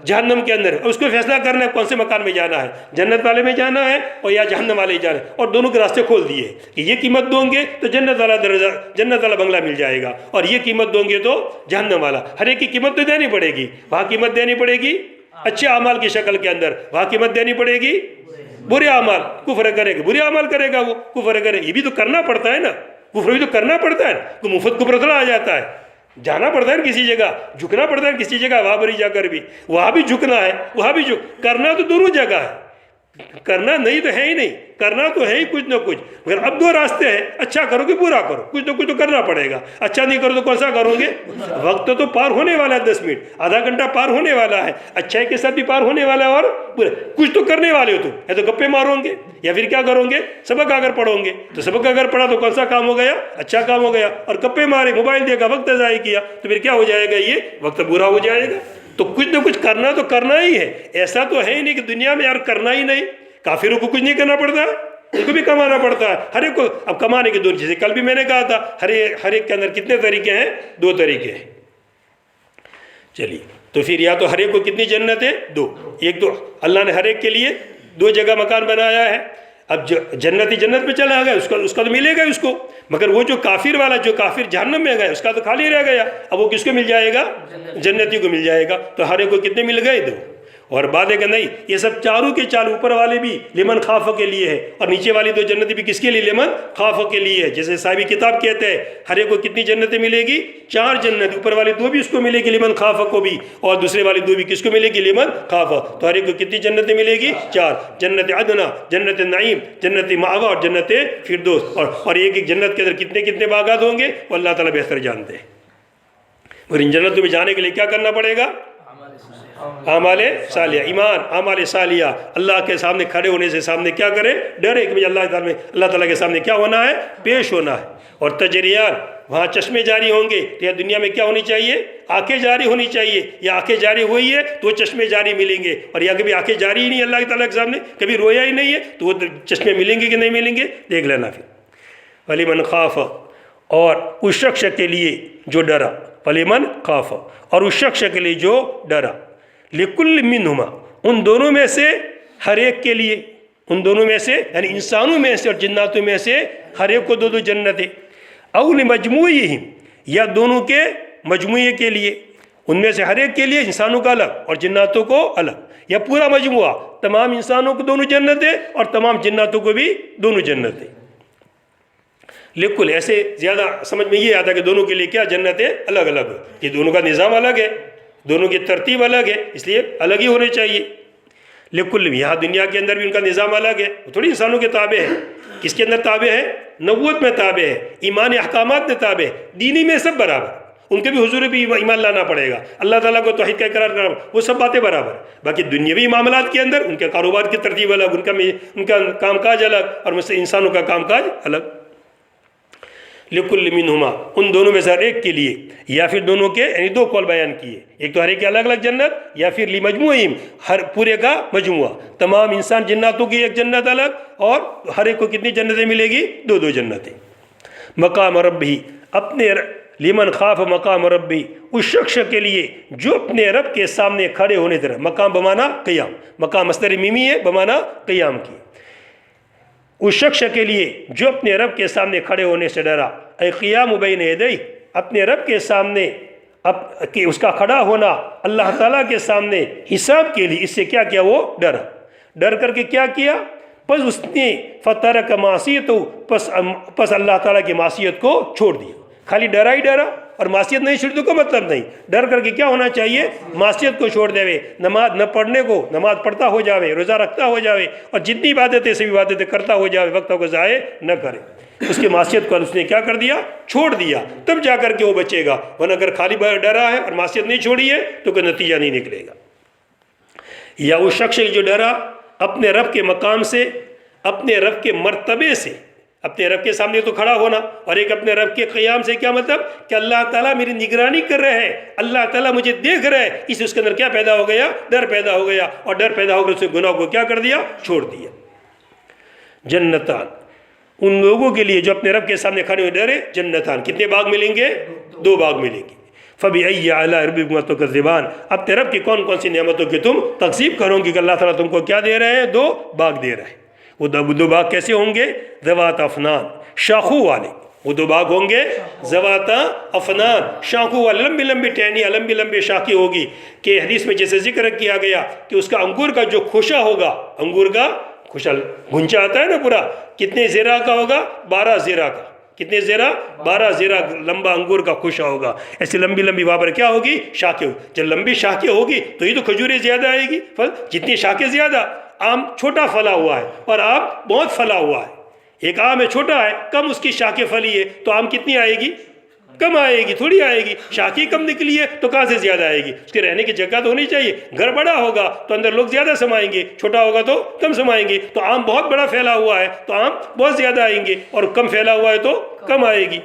جہنم کے اندر، اس کو فیصلہ کرنا ہے کون سے مکان میں جانا ہے، جنت والے میں جانا ہے اور یا جہنم والے جانا ہے، اور دونوں کے راستے کھول دیے کہ یہ قیمت دوں گے تو جنت والا درجہ، جنت والا بنگلہ مل جائے گا، اور یہ قیمت دوں گے تو جہنم والا۔ ہر ایک کی قیمت تو دینی پڑے گی، وہاں قیمت دینی پڑے گی اچھے اعمال کی شکل کے اندر، وہاں قیمت دینی پڑے گی برے اعمال، کفر کرے گا برے اعمال کرے گا، وہ کفر کرے، یہ بھی تو کرنا پڑتا ہے نا، کفر بھی تو کرنا پڑتا ہے، تو مفت کفر تھوڑا آ جاتا ہے، جانا پڑتا ہے کسی جگہ، جھکنا پڑتا ہے کسی جگہ، وہاں بری جا کر بھی وہاں بھی جھکنا ہے، وہاں بھی کرنا تو دونوں جگہ ہے، کرنا نہیں تو ہے ہی نہیں، کرنا تو ہے ہی کچھ نہ کچھ، مگر اب دو راستے ہیں، اچھا کرو کہ برا کرو، کچھ نہ کچھ تو کرنا پڑے گا، اچھا نہیں کرو تو کون سا کرو گے؟ وقت تو پار ہونے والا ہے، 10 منٹ آدھا گھنٹہ پار ہونے والا ہے، اچھائی کے ساتھ بھی پار ہونے والا ہے، اور برا کچھ تو کرنے والے ہو تم، یا تو گپے مارو گے یا پھر کیا کرو گے؟ سبق اگر پڑھو گے تو سبق اگر پڑھا تو کون سا کام ہو گیا؟ اچھا کام ہو گیا، اور گپے مارے موبائل دیکھا وقت ضائع کیا تو پھر کیا ہو جائے گا؟ یہ وقت برا ہو جائے گا۔ تو کچھ نہ کچھ کرنا تو کرنا ہی ہے، ایسا تو ہے ہی نہیں کہ دنیا میں یار کرنا ہی نہیں، کافروں کو کچھ نہیں کرنا پڑتا ہے، ان کو بھی کمانا پڑتا ہے، ہر ایک کو اب کمانے کی دو چیزیں، کل بھی میں نے کہا تھا ہر ایک کے اندر کتنے طریقے ہیں؟ 2 طریقے ہیں۔ چلیے تو پھر یا تو ہر ایک کو کتنی جنت ہے؟ 2، ایک تو اللہ نے ہر ایک کے لیے 2 جگہ مکان بنایا ہے، اب جنتی جنت میں چلا گیا، اس کا تو ملے گا اس کو، مگر وہ جو کافر والا، جو کافر جہنم میں گیا اس کا تو خالی رہ گیا، اب وہ کس کو مل جائے گا؟ جنتی کو مل جائے گا۔ تو ہر ایک کو کتنے مل گئے؟ 2۔ اور بات ہے کہ نہیں، یہ سب چاروں کے چار اوپر والے بھی لمن خاف کے لیے ہے، اور نیچے والی 2 جنتیں بھی کس کے لیے؟ لمن خاف کے لیے ہے۔ جیسے صاحب کتاب کہتے ہیں ہر ایک کو کتنی جنتیں ملے گی؟ 4 جنت، اوپر والی 2 بھی اس کو ملے گی لمن خاف کو بھی، اور دوسرے والی 2 بھی کس کو ملے گی؟ لمن خاف۔ تو ہر ایک کو کتنی جنتیں ملے گی؟ 4، جنت عدنہ، جنت نعیم، جنت مأویٰ اور جنت فردوس، اور ایک ایک جنت کے اندر کتنے کتنے باغات ہوں گے وہ اللہ تعالیٰ بہتر جانتے ہیں۔ اور ان جنتوں میں جانے کے لیے کیا کرنا پڑے گا؟ اعمال صالحہ، ایمان، اعمال صالحہ، اللہ کے سامنے کھڑے ہونے سے سامنے کیا کرے؟ ڈرے کہ اللہ تعالیٰ کے سامنے کیا ہونا ہے؟ پیش ہونا ہے۔ اور تجریان، وہاں چشمے جاری ہوں گے تو یا دنیا میں کیا ہونی چاہیے؟ آنکھیں جاری ہونی چاہیے، یا آنکھیں جاری ہوئی ہے تو وہ چشمے جاری ملیں گے، اور یا کبھی آنکھیں جاری ہی نہیں اللہ تعالیٰ کے سامنے، کبھی رویا ہی نہیں ہے تو وہ چشمے ملیں گے کہ نہیں ملیں گے؟ دیکھ لینا پھر۔ وَلِمَنْ خَافَ، اور اس شخص کے لیے جو ڈرا، وَلِمَنْ خَافَ، اور اس شخص کے لیے جو ڈرا، لِكُلِّ مِنْهُمَا، ان دونوں میں سے ہر ایک کے لیے، ان دونوں میں سے یعنی انسانوں میں سے اور جناتوں میں سے ہر ایک کو 2 جنتیں، اَوْ لِمَجْمُوعِهِمْ، یا دونوں کے مجموعے کے لیے، ان میں سے ہر ایک کے لیے انسانوں کا الگ اور جناتوں کو الگ، یا پورا مجموعہ تمام انسانوں کو 2 جنتیں اور تمام جناتوں کو بھی 2 جنتیں۔ لِكُلِّ، ایسے زیادہ سمجھ میں یہ آتا کہ دونوں کے لیے کیا جنتیں الگ الگ، یہ دونوں کا نظام الگ ہے، دونوں کی ترتیب الگ ہے، اس لیے الگ ہی ہونے چاہیے۔ لِكُلِّ، یہاں دنیا کے اندر بھی ان کا نظام الگ ہے، وہ تھوڑی انسانوں کے تابع ہے، کس کے اندر تابع ہے؟ نبوت میں تابع ہے، ایمان احکامات میں تابع ہے، دینی میں سب برابر، ان کے بھی حضور بھی ایمان لانا پڑے گا، اللہ تعالیٰ کو توحید کا اقرار کرنا، وہ سب باتیں برابر۔ باقی دنیاوی معاملات کے اندر ان کے کاروبار کی ترتیب الگ، ان کا کام کاج الگ، اور انسانوں کا کام کاج الگ۔ لِكُلِّ مِنْهُمَا، ان دونوں میں سے ہر ایک کے لیے، یا پھر دونوں کے یعنی 2 قول بیان کیے، ایک تو ہر ایک کے الگ الگ جنت، یا پھر لِمَجْمُوعِهِمْ، ہر پورے کا مجموعہ، تمام انسان جناتوں کی ایک جنت الگ، اور ہر ایک کو کتنی جنتیں ملے گی؟ 2 جنتیں۔ مقام ربہ، اپنے لمن خاف مقام ربی، اس شخص کے لیے جو اپنے رب کے سامنے کھڑے ہونے طرح، مقام بمانا قیام، مقام مصدر میمی ہے بمانا قیام کی، اس شخص کے لیے جو اپنے رب کے سامنے کھڑے ہونے سے ڈرا، اے قیام بین یدیہ، اپنے رب کے سامنے کہ اس کا کھڑا ہونا اللہ تعالیٰ کے سامنے حساب کے لیے، اس سے کیا کیا؟ وہ ڈرا، ڈر کر کے کیا کیا؟ پس اس نے فترک معصیتہ، پس اللہ تعالیٰ کی معصیت کو چھوڑ دیا۔ خالی ڈرا ہی ڈرا اور معصیت نہیں چھوڑ، کو مطلب نہیں، ڈر کر کے کیا ہونا چاہیے؟ معصیت کو چھوڑ دے، نماز نہ پڑھنے کو نماز پڑھتا ہو جاوے، روزہ رکھتا ہو جاوے، اور جتنی عبادتیں سبھی عبادتیں کرتا ہو جاوے، وقتوں کو ضائع نہ کرے۔ اس کی معصیت کو اس نے کیا کر دیا؟ چھوڑ دیا، تب جا کر کے وہ بچے گا، ورنہ اگر خالی ڈرا ہے اور معصیت نہیں چھوڑی ہے تو کوئی نتیجہ نہیں نکلے گا۔ یا وہ شخص جو ڈرا اپنے رب کے مقام سے، اپنے رب کے مرتبے سے، اپنے رب کے سامنے تو کھڑا ہونا، اور ایک اپنے رب کے قیام سے کیا مطلب کہ اللہ تعالیٰ میری نگرانی کر رہے ہیں، اللہ تعالیٰ مجھے دیکھ رہے ہیں، اس کے اندر کیا پیدا ہو گیا؟ ڈر پیدا ہو گیا، اور ڈر پیدا ہو کر اس نے گناہ کو کیا کر دیا؟ چھوڑ دیا۔ جنتان، ان لوگوں کے لیے جو اپنے رب کے سامنے کھڑے ہوئے ڈرے، جنتان، کتنے باغ ملیں گے؟ 2 باغ ملیں گے۔ فَبِأَيِّ آلَاءِ رَبِّكُمَا تُكَذِّبَانِ، اپنے رب کی کون کون سی نعمتوں کی تم تکذیب کرو گے کہ اللہ تعالیٰ تم کو کیا دے رہے ہیں؟ 2 باغ دے رہے ہیں۔ وہ 2 باغ کیسے ہوں گے؟ ذوات افنان، شاخوں والے، وہ 2 باغ ہوں گے ذوات افنان، شاخوں والے، لمبی لمبی ٹہنیاں، لمبی لمبی شاخیں ہوگی، کہ حدیث میں جیسے ذکر کیا گیا کہ اس کا انگور کا جو خوشہ ہوگا، انگور کا خوشہ گھنچا آتا ہے نا پورا، کتنے زیرہ کا ہوگا؟ 12 زیرہ کا۔ کتنے زیرہ؟ 12 زیرہ لمبا انگور کا خوشہ ہوگا۔ ایسی لمبی لمبی وہاں پر کیا ہوگی؟ شاخیں ہوگی۔ جب لمبی شاخیں ہوگی تو یہ تو کھجوریں زیادہ آئے گی، پھل جتنی شاخیں زیادہ۔ آم چھوٹا پھلا ہوا ہے اور آم بہت پھلا ہوا ہے، ایک آم ہے چھوٹا ہے، کم اس کی شاخیں پھلی ہے، تو آم کتنی آئے گی؟ کم آئے گی، تھوڑی آئے گی۔ شاخیں کم نکلی ہے تو کہاں سے زیادہ آئے گی؟ اس کے رہنے کی جگہ تو ہونی چاہیے۔ گھر بڑا ہوگا تو اندر لوگ زیادہ سمائیں گے، چھوٹا ہوگا تو کم سمائیں گے۔ تو آم بہت بڑا پھیلا ہوا ہے تو آم بہت زیادہ آئیں گے، اور کم پھیلا ہوا ہے تو کم آئے گی۔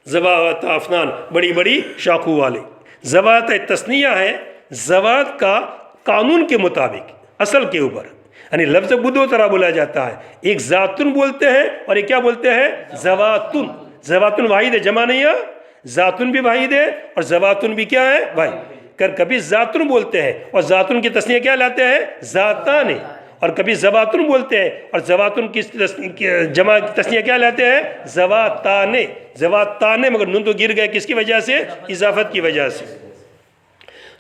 ذوات افنان، بڑی بڑی شاخوں والے۔ ذوات تثنیہ ہے، ذوات کا قانون کے مطابق، اصل کے اوپر، یعنی لفظ کو 2 طرح بولا جاتا ہے، ایک ذاتن بولتے ہیں اور ایک کیا بولتے ہیں؟ ذواتن۔ ذواتن واحد ہے، جمع نہیں ہے، ذاتن بھی واحد ہے اور ذواتن بھی کیا ہے؟ واحد۔ کبھی ذاتن بولتے ہیں اور ذاتن کی تثنیہ کیا لاتے ہیں؟ ذاتان، اور کبھی ذواتن بولتے ہیں اور ذواتن کی جمع تثنیہ کیا لاتے ہیں؟ ذواتان۔ ذواتان، مگر نون تو گر گئے کس کی وجہ سے؟ اضافت کی وجہ سے۔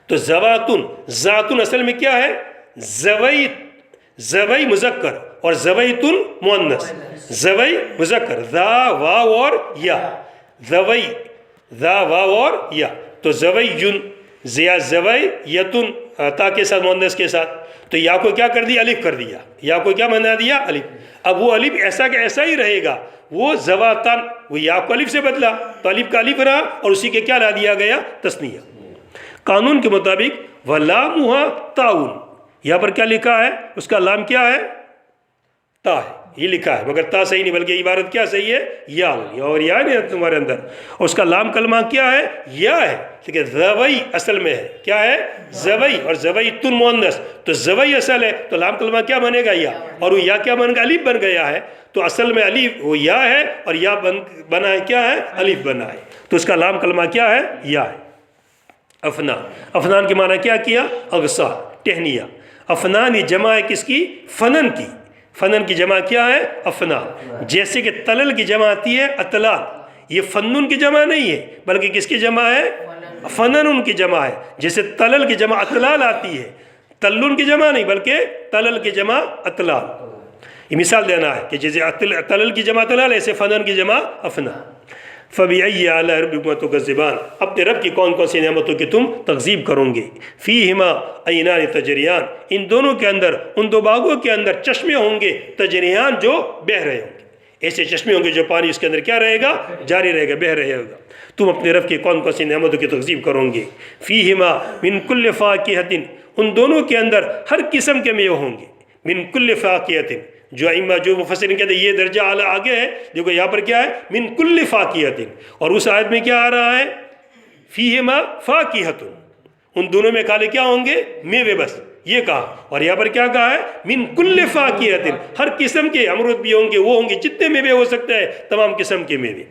تو ذواتن، ذاتن اصل میں کیا ہے؟ زوئی مذکر اور زویتن مؤنث۔ زوئی مذکر، ذا واو اور یا، زوئی، ذا واو اور یا، تو زویجن، زیا زوئی یتن، تا کے ساتھ مؤنث کے ساتھ، تو یا کو کیا کر دیا؟ الف کر دیا۔ یا کو کیا بنا دیا؟ الف۔ اب وہ الف ایسا کہ ایسا ہی رہے گا، وہ ذواتان، وہ یا کو الف سے بدلا تو الف کا الف رہا، اور اسی کے کیا لا دیا گیا؟ تثنیہ۔ قانون کے مطابق وَلَامُهَا تَاءٌ، یہاں پر کیا لکھا ہے؟ اس کا لام کیا ہے؟ تا ہے، یہ لکھا ہے، مگر تا صحیح نہیں، بلکہ عبارت کیا صحیح ہے؟ یا ہوگی، اور یا نہیں ہے تمہارے اندر، اور اس کا لام کلمہ کیا ہے؟ یا ہے، لیکن زوئی اصل میں ہے، کیا ہے؟ زوئی، اور زوئی تن مؤنث، تو زوئی اصل ہے تو لام کلمہ کیا بنے گا؟ یا، اور وہ یا کیا بن گیا؟ الف بن گیا ہے، تو اصل میں الف وہ یا ہے، اور یا بنا ہے کیا ہے؟ الف بنا ہے، تو اس کا لام کلمہ کیا ہے؟ یا ہے۔ افنان، افنان کے معنی کیا کیا؟ اغصان، ٹہنیاں۔ افنان یہ جمع ہے کس کی؟ فنن کی۔ فنن کی جمع کیا ہے؟ افنان۔ جیسے کہ تلل کی جمع آتی ہے اطلال، یہ فنن کی جمع نہیں ہے بلکہ کس کی جمع ہے؟ فنن کی جمع ہے۔ جیسے تلل کی جمع اطلال آتی ہے، تلن کی جمع نہیں بلکہ تلل کی جمع اطلال۔ یہ مثال دینا ہے کہ جیسے تلل کی جمع اطلال، ایسے فنن کی جمع افنان۔ فَبِأَيِّ آلَاءِ رَبِّكُمَا تُكَذِّبَانِ، اپنے رب کی کون کون سی نعمتوں کی تم تکذیب کرو گے۔ فِيهِمَا عَيْنَانِ تَجْرِيَانِ، ان دونوں کے اندر، ان 2 باغوں کے اندر چشمے ہوں گے، تجریان جو بہہ رہے ہوں گے، ایسے چشمے ہوں گے جو پانی اس کے اندر کیا رہے گا؟ جاری رہے گا، بہہ رہے گا۔ تم اپنے رب کی کون کون سی نعمتوں کی تکذیب کرو گے۔ فِيهِمَا مِن كُلِّ فَاكِهَةٍ، ان دونوں کے اندر ہر قسم کے میوے ہوں گے۔ مِن كُلِّ فَاكِهَةٍ، جو مفسرین کہتے ہیں یہ درجہ اعلیٰ آگے ہے، دیکھو یہاں پر کیا ہے؟ من کل فاکیۃ، اور اس آیت میں کیا آ رہا ہے؟ فیہما فاکیۃ، ان دونوں میں کھالے کیا ہوں گے؟ میوے، بس یہ کہا، اور یہاں پر کیا کہا ہے؟ من کل فاکیۃ، ہر قسم کے امرود بھی ہوں گے، وہ ہوں گے جتنے میوے ہو سکتے ہیں، تمام قسم کے میوے۔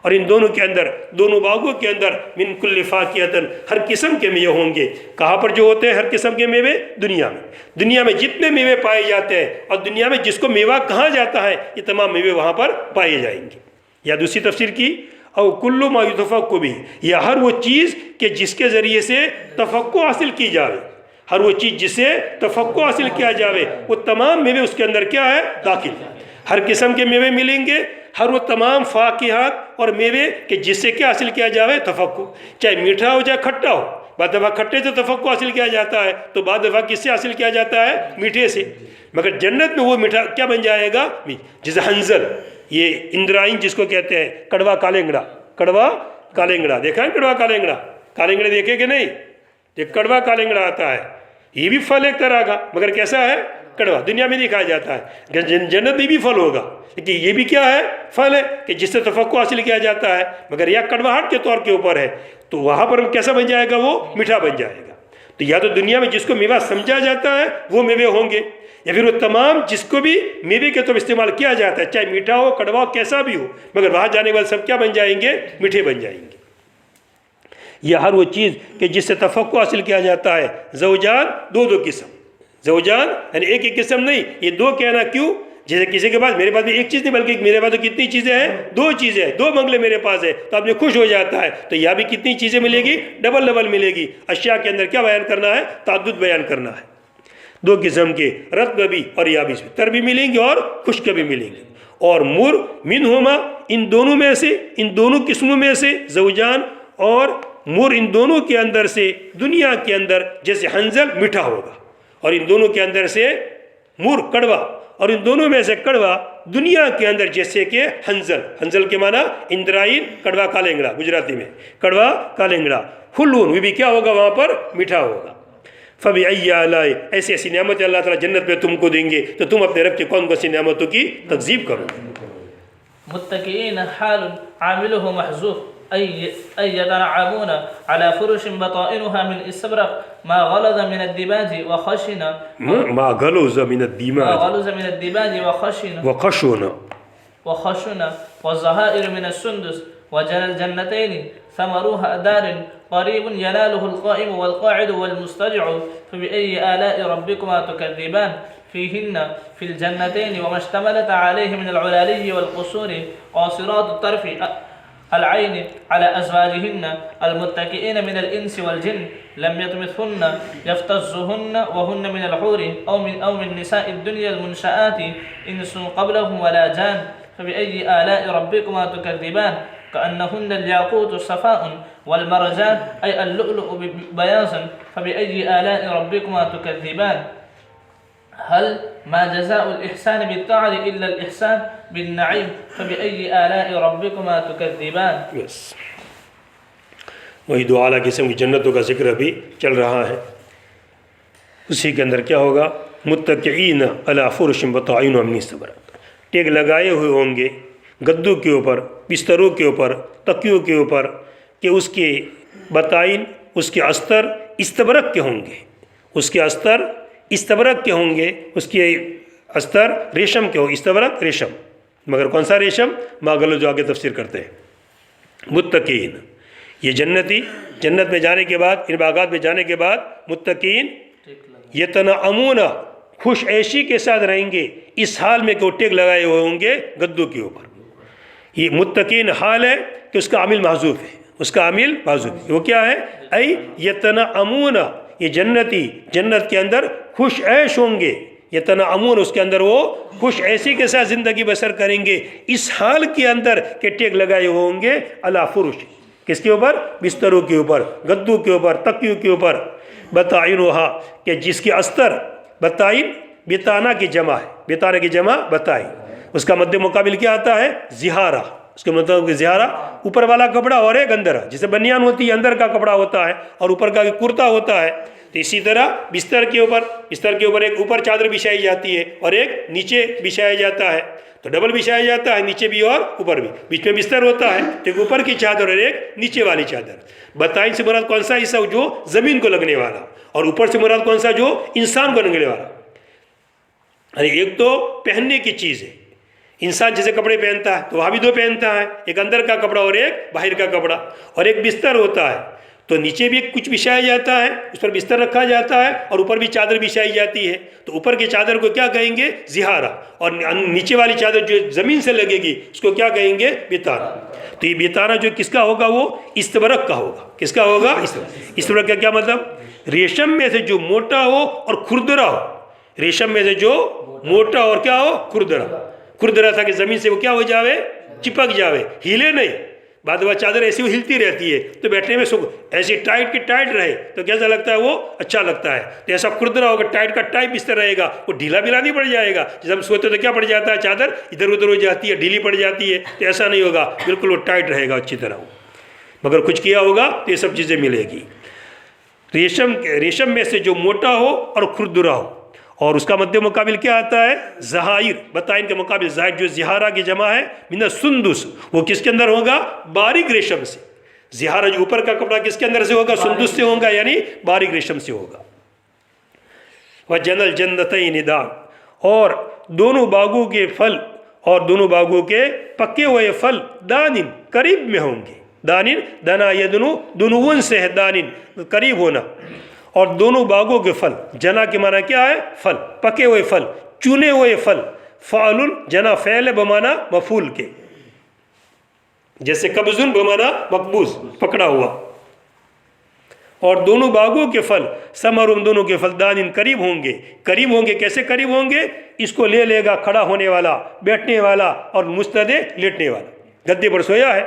اور ان دونوں کے اندر، دونوں باغوں کے اندر من کل فاکیۃ، ہر قسم کے میوے ہوں گے۔ کہاں پر جو ہوتے ہیں ہر قسم کے میوے؟ دنیا میں۔ دنیا میں جتنے میوے پائے جاتے ہیں، اور دنیا میں جس کو میوہ کہا جاتا ہے، یہ تمام میوے وہاں پر پائے جائیں گے۔ یا دوسری تفسیر کی، او کل ما یتفق بھی، یا ہر وہ چیز کہ جس کے ذریعے سے تفقع حاصل کی جائے، ہر وہ چیز جسے تفقع حاصل کیا جاوے، وہ تمام میوے اس کے اندر کیا ہے؟ داخل۔ ہر قسم کے میوے ملیں گے، ہر وہ تمام فاکہات اور میوے کہ جس سے کیا حاصل کیا جاوے؟ تفقع، چاہے میٹھا ہو چاہے کھٹا ہو۔ بعض دفعہ کھٹے سے تفقع حاصل کیا جاتا ہے، تو بعض دفعہ کس سے حاصل کیا جاتا ہے؟ میٹھے سے۔ مگر جنت میں وہ میٹھا کیا بن جائے گا؟ جیسے حنظل، یہ اندرائن جس کو کہتے ہیں، کڑوا کالینگڑا، کڑوا کالینگڑا دیکھا ہے؟ کڑوا کالینگڑا، کالینگڑے دیکھے کہ نہیں؟ یہ کڑوا کالینگڑا آتا ہے، یہ بھی پھل ایک طرح کا، مگر کیسا ہے؟ کڑوا، دنیا میں نہیں کھایا جاتا ہے، جنت میں بھی پھل ہوگا، لیکن یہ بھی کیا ہے؟ پھل ہے کہ جس سے تفقع حاصل کیا جاتا ہے، مگر یا کڑواہٹ کے طور کے اوپر ہے، تو وہاں پر کیسا بن جائے گا؟ وہ میٹھا بن جائے گا۔ تو یا تو دنیا میں جس کو میوہ سمجھا جاتا ہے وہ میوے ہوں گے، یا پھر وہ تمام جس کو بھی میوے کے طور استعمال کیا جاتا ہے، چاہے میٹھا ہو کڑوا ہو کیسا بھی ہو، مگر وہاں جانے والے سب کیا بن جائیں گے؟ میٹھے بن جائیں گے۔ یا ہر وہ چیز کہ جس سے تفقع حاصل کیا جاتا ہے، زوجان دو قسم، زوجان یعنی ایک ہی قسم نہیں، یہ دو کہنا کیوں؟ جیسے کسی کے پاس میرے پاس بھی ایک چیز نہیں بلکہ میرے پاس تو کتنی چیزیں ہیں؟ دو چیزیں، دو بنگلے میرے پاس ہے، تو آپ نے خوش ہو جاتا ہے، تو یہاں بھی کتنی چیزیں ملے گی؟ ڈبل ملے گی۔ اشیاء کے اندر کیا بیان کرنا ہے؟ تعدد بیان کرنا ہے، دو قسم کے، رطب بھی اور یابس بھی، تر بھی ملیں گے اور خشک بھی ملیں گے۔ اور مر منہما، ان دونوں میں سے، ان دونوں قسموں میں سے، زوجان اور مر ان دونوں کے اندر سے، دنیا کے اندر جیسے حنظل میٹھا ہوگا، اور ان دونوں کے اندر سے مر کڑوا، اور ان دونوں میں سے کڑوا دنیا کے اندر جیسے کہ حنظل، حنظل کے معنی اندرائن، کڑوا کالینگڑا گجراتی میں، کڑوا کالینگڑا، خلون وہ بھی کیا ہوگا؟ وہاں پر میٹھا ہوگا۔ فَبِأَيِّ آلَاءِ، ایسی ایسی نعمتیں اللہ تعالیٰ جنت میں تم کو دیں گے، تو تم اپنے رب کی کون کون سی نعمتوں کی تکذیب کرو گے؟ متكئين حال عامله محذوف أي يتنعمون على فرش بطائنها من استبرق ما غلظ من الديباج وخشن ما غلظ من الديباج وخشن والزهائر من السندس وجنى الجنتين ثمرها دار قريب يناله القائم والقاعد والمستجع فبأي آلاء ربكما تكذبان فيهن في الجنتين وما اشتملت عليه من العلالي والقصور قاصرات الطرف العين على أزواجهن المتكئين من الإنس والجن لم يطمثهن يفتزهن وهن من الحور أو من نساء الدنيا المنشآت إنس قبلهم ولا جان فبأي آلاء ربكما تكذبان كأنهن الياقوت صفاء والمرجان أي اللؤلؤ بياضا فبأي آلاء ربكما تكذبان هل ما جزاء الإحسان بالطاعة إلا الإحسان بالنعيم فبأي آلاء ربكما تكذبان۔ وہی دو اعلیٰ قسم کی جنتوں کا ذکر ابھی چل رہا ہے، اسی کے اندر کیا ہوگا؟ متکئین علی فرش بطائنها من استبرق، ٹیک لگائے ہوئے ہوں گے گدوں کے اوپر، بستروں کے اوپر، تکیوں کے اوپر، کہ اس کے بطائن، اس کے استر استبرق کے ہوں گے، اس کے استر استبرق کے ہوں گے، اس کے استر ریشم کے ہوں، استبرق ریشم، مگر کون سا ریشم؟ ماغلو جو آگے تفسیر کرتے ہیں۔ متقین، یہ جنتی جنت میں جانے کے بعد، ان باغات میں جانے کے بعد متقین یتنعمون، خوش عیشی کے ساتھ رہیں گے، اس حال میں کہ وہ ٹیک لگائے ہوئے ہوں گے گدوں کے اوپر۔ یہ متقین حال ہے کہ اس کا عامل محذوف ہے، اس کا عامل محذوف ہے، وہ کیا ہے؟ ای یتنعمون، یہ جنتی جنت کے اندر خوش عیش ہوں گے، یتنعمون اس کے اندر وہ خوش عیشی کے ساتھ زندگی بسر کریں گے، اس حال کے اندر کہ ٹیک لگائے ہوئے ہوں گے علی فرش، کس کے اوپر؟ بستروں کے اوپر، گدوں کے اوپر، تکیوں کے اوپر، بطائنها کہ جس کے استر، بطائن بطانہ کی جمع ہے، بطانہ کی جمع بطائن، اس کا مد مقابل کیا آتا ہے؟ زہارہ، اس کے مطلب کہ زہارہ اوپر والا کپڑا اور ایک اندر، جسے بنیان ہوتی ہے اندر کا کپڑا ہوتا ہے اور اوپر کا کرتا ہوتا ہے، تو اسی طرح بستر کے اوپر ایک اوپر چادر بچھائی جاتی ہے اور ایک نیچے بچھایا جاتا ہے، تو ڈبل بچھایا جاتا ہے، نیچے بھی اور اوپر بھی، بیچ میں بستر ہوتا ہے، تو ایک اوپر کی چادر اور ایک نیچے والی چادر۔ بطائن سے مراد کون سا حصہ؟ جو زمین کو لگنے والا، اور اوپر سے مراد کون سا؟ جو انسان کو لگنے والا۔ ایک تو پہننے کی چیز ہے، انسان جیسے کپڑے پہنتا ہے تو وہاں بھی دو پہنتا ہے، ایک اندر کا کپڑا اور ایک باہر کا کپڑا، اور ایک بستر ہوتا ہے، تو نیچے بھی کچھ بچھایا جاتا ہے، اس پر بستر رکھا جاتا ہے، اور اوپر بھی چادر بچھائی جاتی ہے، تو اوپر کی چادر کو کیا کہیں گے؟ زہارہ، اور نیچے والی چادر جو زمین سے لگے گی اس کو کیا کہیں گے؟ بطانہ۔ تو یہ بطانہ جو کس کا ہوگا؟ وہ استبرق کا ہوگا۔ کس کا ہوگا؟ استبرق کا کیا مطلب؟ ریشم میں سے جو موٹا ہو اور کھردرا ہو، ریشم میں سے جو موٹا اور کیا ہو؟ کھردرا تھا کہ زمین سے وہ کیا ہو جاوے؟ چپک جاوے، ہیلے نہیں۔ بعد وہ چادر ایسی وہ ہلتی رہتی ہے تو بیٹھنے میں ایسی ٹائٹ کی ٹائٹ رہے تو کیسا لگتا ہے؟ وہ اچھا لگتا ہے۔ تو ایسا کھردرا ہوگا، ٹائٹ کا ٹائٹ بستر رہے گا، وہ ڈھیلا بلا نہیں پڑ جائے گا، جب ہم سوتے تو کیا پڑ جاتا ہے؟ چادر ادھر ادھر ہو جاتی ہے، ڈھیلی پڑ جاتی ہے، تو ایسا نہیں ہوگا، بالکل وہ ٹائٹ رہے گا اچھی طرح۔ مگر کچھ کیا ہوگا تو یہ سب چیزیں ملے گی۔ ریشم میں سے جو موٹا ہو اور کھردرا ہو، اور اس کا مد مقابل کیا آتا ہے؟ زہائر، بتائن کے مقابل زائر جو زہارہ کی جمع ہے، من السندس، وہ کس کے اندر ہوگا؟ باریک ریشم سے. زہارہ جو اوپر کا کپڑا کس کے اندر سے ہوگا؟ سندس سے ہوگا، یعنی باریک ریشم سے ہوگا. وَجَنَ الْجَنَّتَيْنِ دَانٍ، اور دونوں باغوں کے پھل، اور دونوں باغوں کے پکے ہوئے پھل، دانن، قریب میں ہوں گے. دانن دنا یدنو، دنون سے ہے دانن، قریب ہونا. اور دونوں باغوں کے پھل، جنا کے معنی کیا ہے؟ پھل، پکے ہوئے پھل، چنے ہوئے پھل. فعل جنا فعل بمانا مفعول کے، جیسے قبضن بمانا مقبوض، پکڑا ہوا. اور دونوں باغوں کے پھل، ثمر، دونوں کے پھل، دانن، قریب ہوں گے. قریب ہوں گے کیسے قریب ہوں گے؟ اس کو لے لے گا کھڑا ہونے والا، بیٹھنے والا، اور مستدے لیٹنے والا. گدے پر سویا ہے،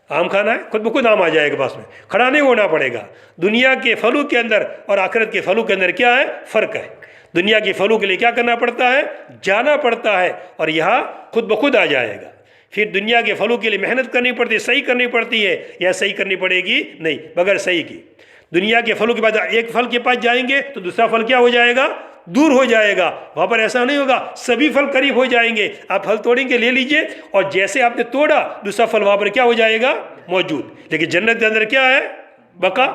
آم کھانا ہے، خود بخود آم آ جائے گا پاس میں، کھڑا نہیں ہونا پڑے گا. دنیا کے پھلوں کے اندر اور آخرت کے پھلوں کے اندر کیا ہے؟ فرق ہے. دنیا کے پھلوں کے لیے کیا کرنا پڑتا ہے؟ جانا پڑتا ہے، اور یہاں خود بخود آ جائے گا. پھر دنیا کے پھلوں کے لیے محنت کرنی پڑتی ہے، صحیح کرنی پڑتی ہے، یا صحیح کرنی پڑے گی؟ نہیں، بغیر صحیح کی. دنیا کے پھلوں کے بعد ایک پھل کے پاس جائیں گے تو دوسرا پھل کیا ہو جائے گا؟ دور ہو جائے گا. وہاں پر ایسا نہیں ہوگا، سبھی پھل قریب ہو جائیں گے. آپ پھل توڑیں گے، لے لیجئے، اور جیسے آپ نے توڑا دوسرا پھل وہاں پر کیا ہو جائے گا؟ موجود. لیکن جنت کے اندر کیا ہے؟ بقا.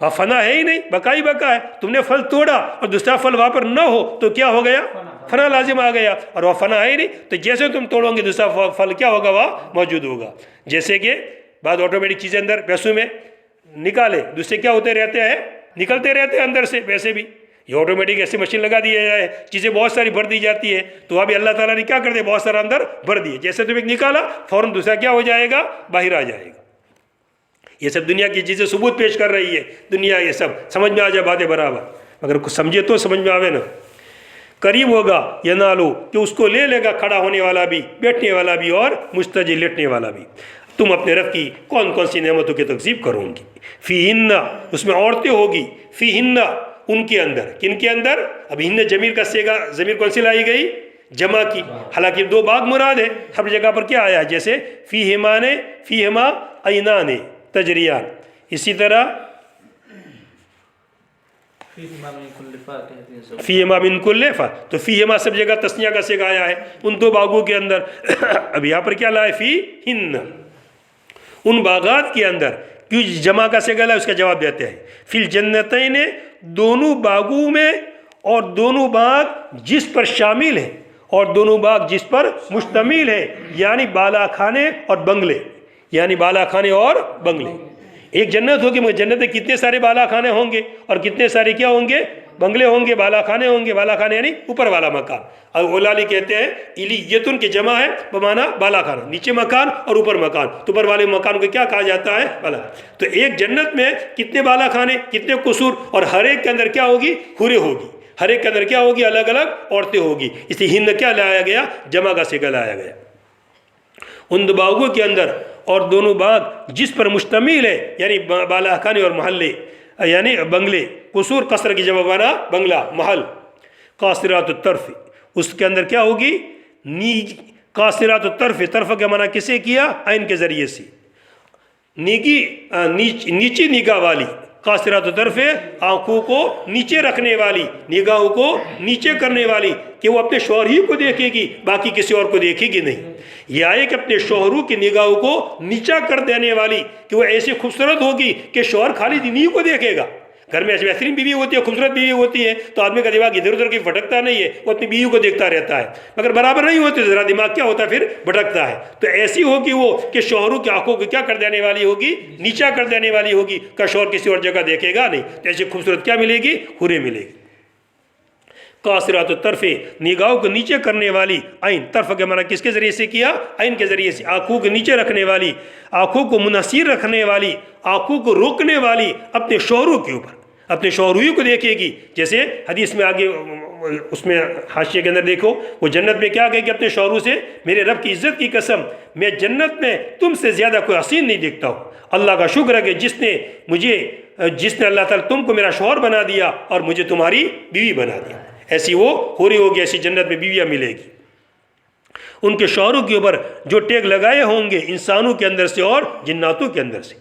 وہاں فنا ہے ہی نہیں، بقا ہی بقا ہے. تم نے پھل توڑا اور دوسرا پھل وہاں پر نہ ہو تو کیا ہو گیا؟ فنا لازم آ گیا. اور وہ فنا ہے ہی نہیں، تو جیسے تم توڑو گے دوسرا پھل کیا ہوگا؟ وہاں موجود ہوگا. جیسے کہ بعض آٹومیٹک چیزیں اندر پیسوں میں نکالے، دوسرے کیا ہوتے رہتے ہیں؟ نکلتے رہتے ہیں اندر سے پیسے بھی. یہ آٹومیٹک ایسی مشین لگا دی جائے، چیزیں بہت ساری بھر دی جاتی ہے. تو ابھی اللہ تعالیٰ نے کیا کر دیا؟ بہت سارا اندر بھر دیے. جیسے تم ایک نکالا فوراً دوسرا کیا ہو جائے گا؟ باہر آ جائے گا. یہ سب دنیا کی چیزیں ثبوت پیش کر رہی ہے. دنیا یہ سب سمجھ میں آ جائے باتیں برابر، اگر کچھ سمجھے تو سمجھ میں آوے نا. قریب ہوگا ینالو، کہ اس کو لے لے گا کھڑا ہونے والا بھی، بیٹھنے والا بھی، اور مستجی لیٹنے والا بھی. تم اپنے رب کی کون کون سی نعمتوں کی تکذیب کروں گی. فیہن، اس میں عورتیں ہوگی. فیہن، ان کے اندر. کن کے اندر؟ اب ہن ضمیر کا صیغہ، ضمیر کون سی لائی گئی؟ جمع کی. حالانکہ دو باغ مراد ہے، ہر جگہ پر کیا آیا ہے؟ جیسے فیہما نے، فیہما عینان تجریان. اسی طرح فیہما من کل تو فیہما سب جگہ تسنیہ کا صیغہ آیا ہے ان دو باغوں کے اندر. اب یہاں پر کیا لائے؟ فیہن، ان باغات کے اندر. کیوں جمع کا صیغہ لائے؟ اس کا جواب دیتے ہیں. فی الجنتین، دونوں باغوں میں، اور دونوں باغ جس پر شامل ہیں، اور دونوں باغ جس پر مشتمل ہیں، یعنی بالا خانے اور بنگلے. یعنی بالا خانے اور بنگلے. ایک جنت ہوگی، مگر جنت میں کتنے سارے بالا خانے ہوں گے، اور کتنے سارے کیا ہوں گے؟ بنگلے ہوں گے، بالا خانے ہوں گے. بالا خانے یعنی اوپر والا مکان. اور اولالی کہتے ہیں الیتن کی جمع ہے بمانا بالا خانہ، نیچے مکان اور اوپر مکان. تو اوپر والے مکان کو کیا کہا جاتا ہے؟ بالا. تو ایک جنت میں کتنے بالا خانے، کتنے قصور، اور ہر ایک کے اندر کیا ہوگی؟ حوریں ہوگی. ہر ایک کے اندر کیا ہوگی؟ الگ الگ عورتیں ہوگی. اس لیے ہند کیا لایا گیا؟ جمع کا صیغہ لایا گیا. ان دو باغوں کے اندر، اور دونوں باغ جس پر مشتمل ہے، یعنی بالا خانے اور محلے، یعنی بنگلے. قصور قصر کی جمع بنا بنگلہ، محل. قاصرات الطرف، اس کے اندر کیا ہوگی؟ قاصرات الطرف. طرف کا معنی کسے کیا؟ عین کے ذریعے سے. نیچی نگاہ والی. قاصرات الطرف، آنکھوں کو نیچے رکھنے والی، نگاہوں کو نیچے کرنے والی، کہ وہ اپنے شوہر ہی کو دیکھے گی، باقی کسی اور کو دیکھے گی نہیں. یہ آئے کہ اپنے شوہروں کی نگاہوں کو نیچا کر دینے والی، کہ وہ ایسی خوبصورت ہوگی کہ شوہر خالی انہی کو دیکھے گا. گھر میں ایسی بہترین بیوی ہوتی ہے، خوبصورت بیوی ہوتی ہے، تو آدمی کا دماغ ادھر ادھر کی بھٹکتا نہیں ہے، وہ اپنی بیوی کو دیکھتا رہتا ہے. مگر برابر نہیں ہوتی، ذرا دماغ کیا ہوتا ہے؟ پھر بھٹکتا ہے. تو ایسی ہوگی وہ کہ شوہروں کی آنکھوں کو کیا کر دینے والی ہوگی؟ نیچا کر دینے والی ہوگی، کہ شوہر کسی اور جگہ دیکھے گا نہیں. تو ایسی خوبصورت کیا ملے گی؟ حوریں ملے گی. قاصرات الطرف، نگاہوں کو نیچے کرنے والی. عین، طرف کا معنی کس کے ذریعے سے کیا؟ عین کے ذریعے سے. آنکھوں کو نیچے رکھنے والی، آنکھوں کو منحصر رکھنے والی، آنکھوں کو روکنے والی اپنے شوہروں کے اوپر. اپنے شوہرویوں کو دیکھے گی. جیسے حدیث میں آگے اس میں حاشیے کے اندر دیکھو، وہ جنت میں کیا کہے کہ اپنے شوہروں سے میرے رب کی عزت کی قسم، میں جنت میں تم سے زیادہ کوئی حسین نہیں دیکھتا ہوں. اللہ کا شکر ہے کہ جس نے اللہ تعالیٰ تم کو میرا شوہر بنا دیا اور مجھے تمہاری بیوی بنا دیا. ایسی وہ حوری ہوگی، ایسی جنت میں بیویاں ملے گی. ان کے شوہروں کے اوپر جو ٹیگ لگائے ہوں گے انسانوں کے اندر سے اور جناتوں کے اندر سے.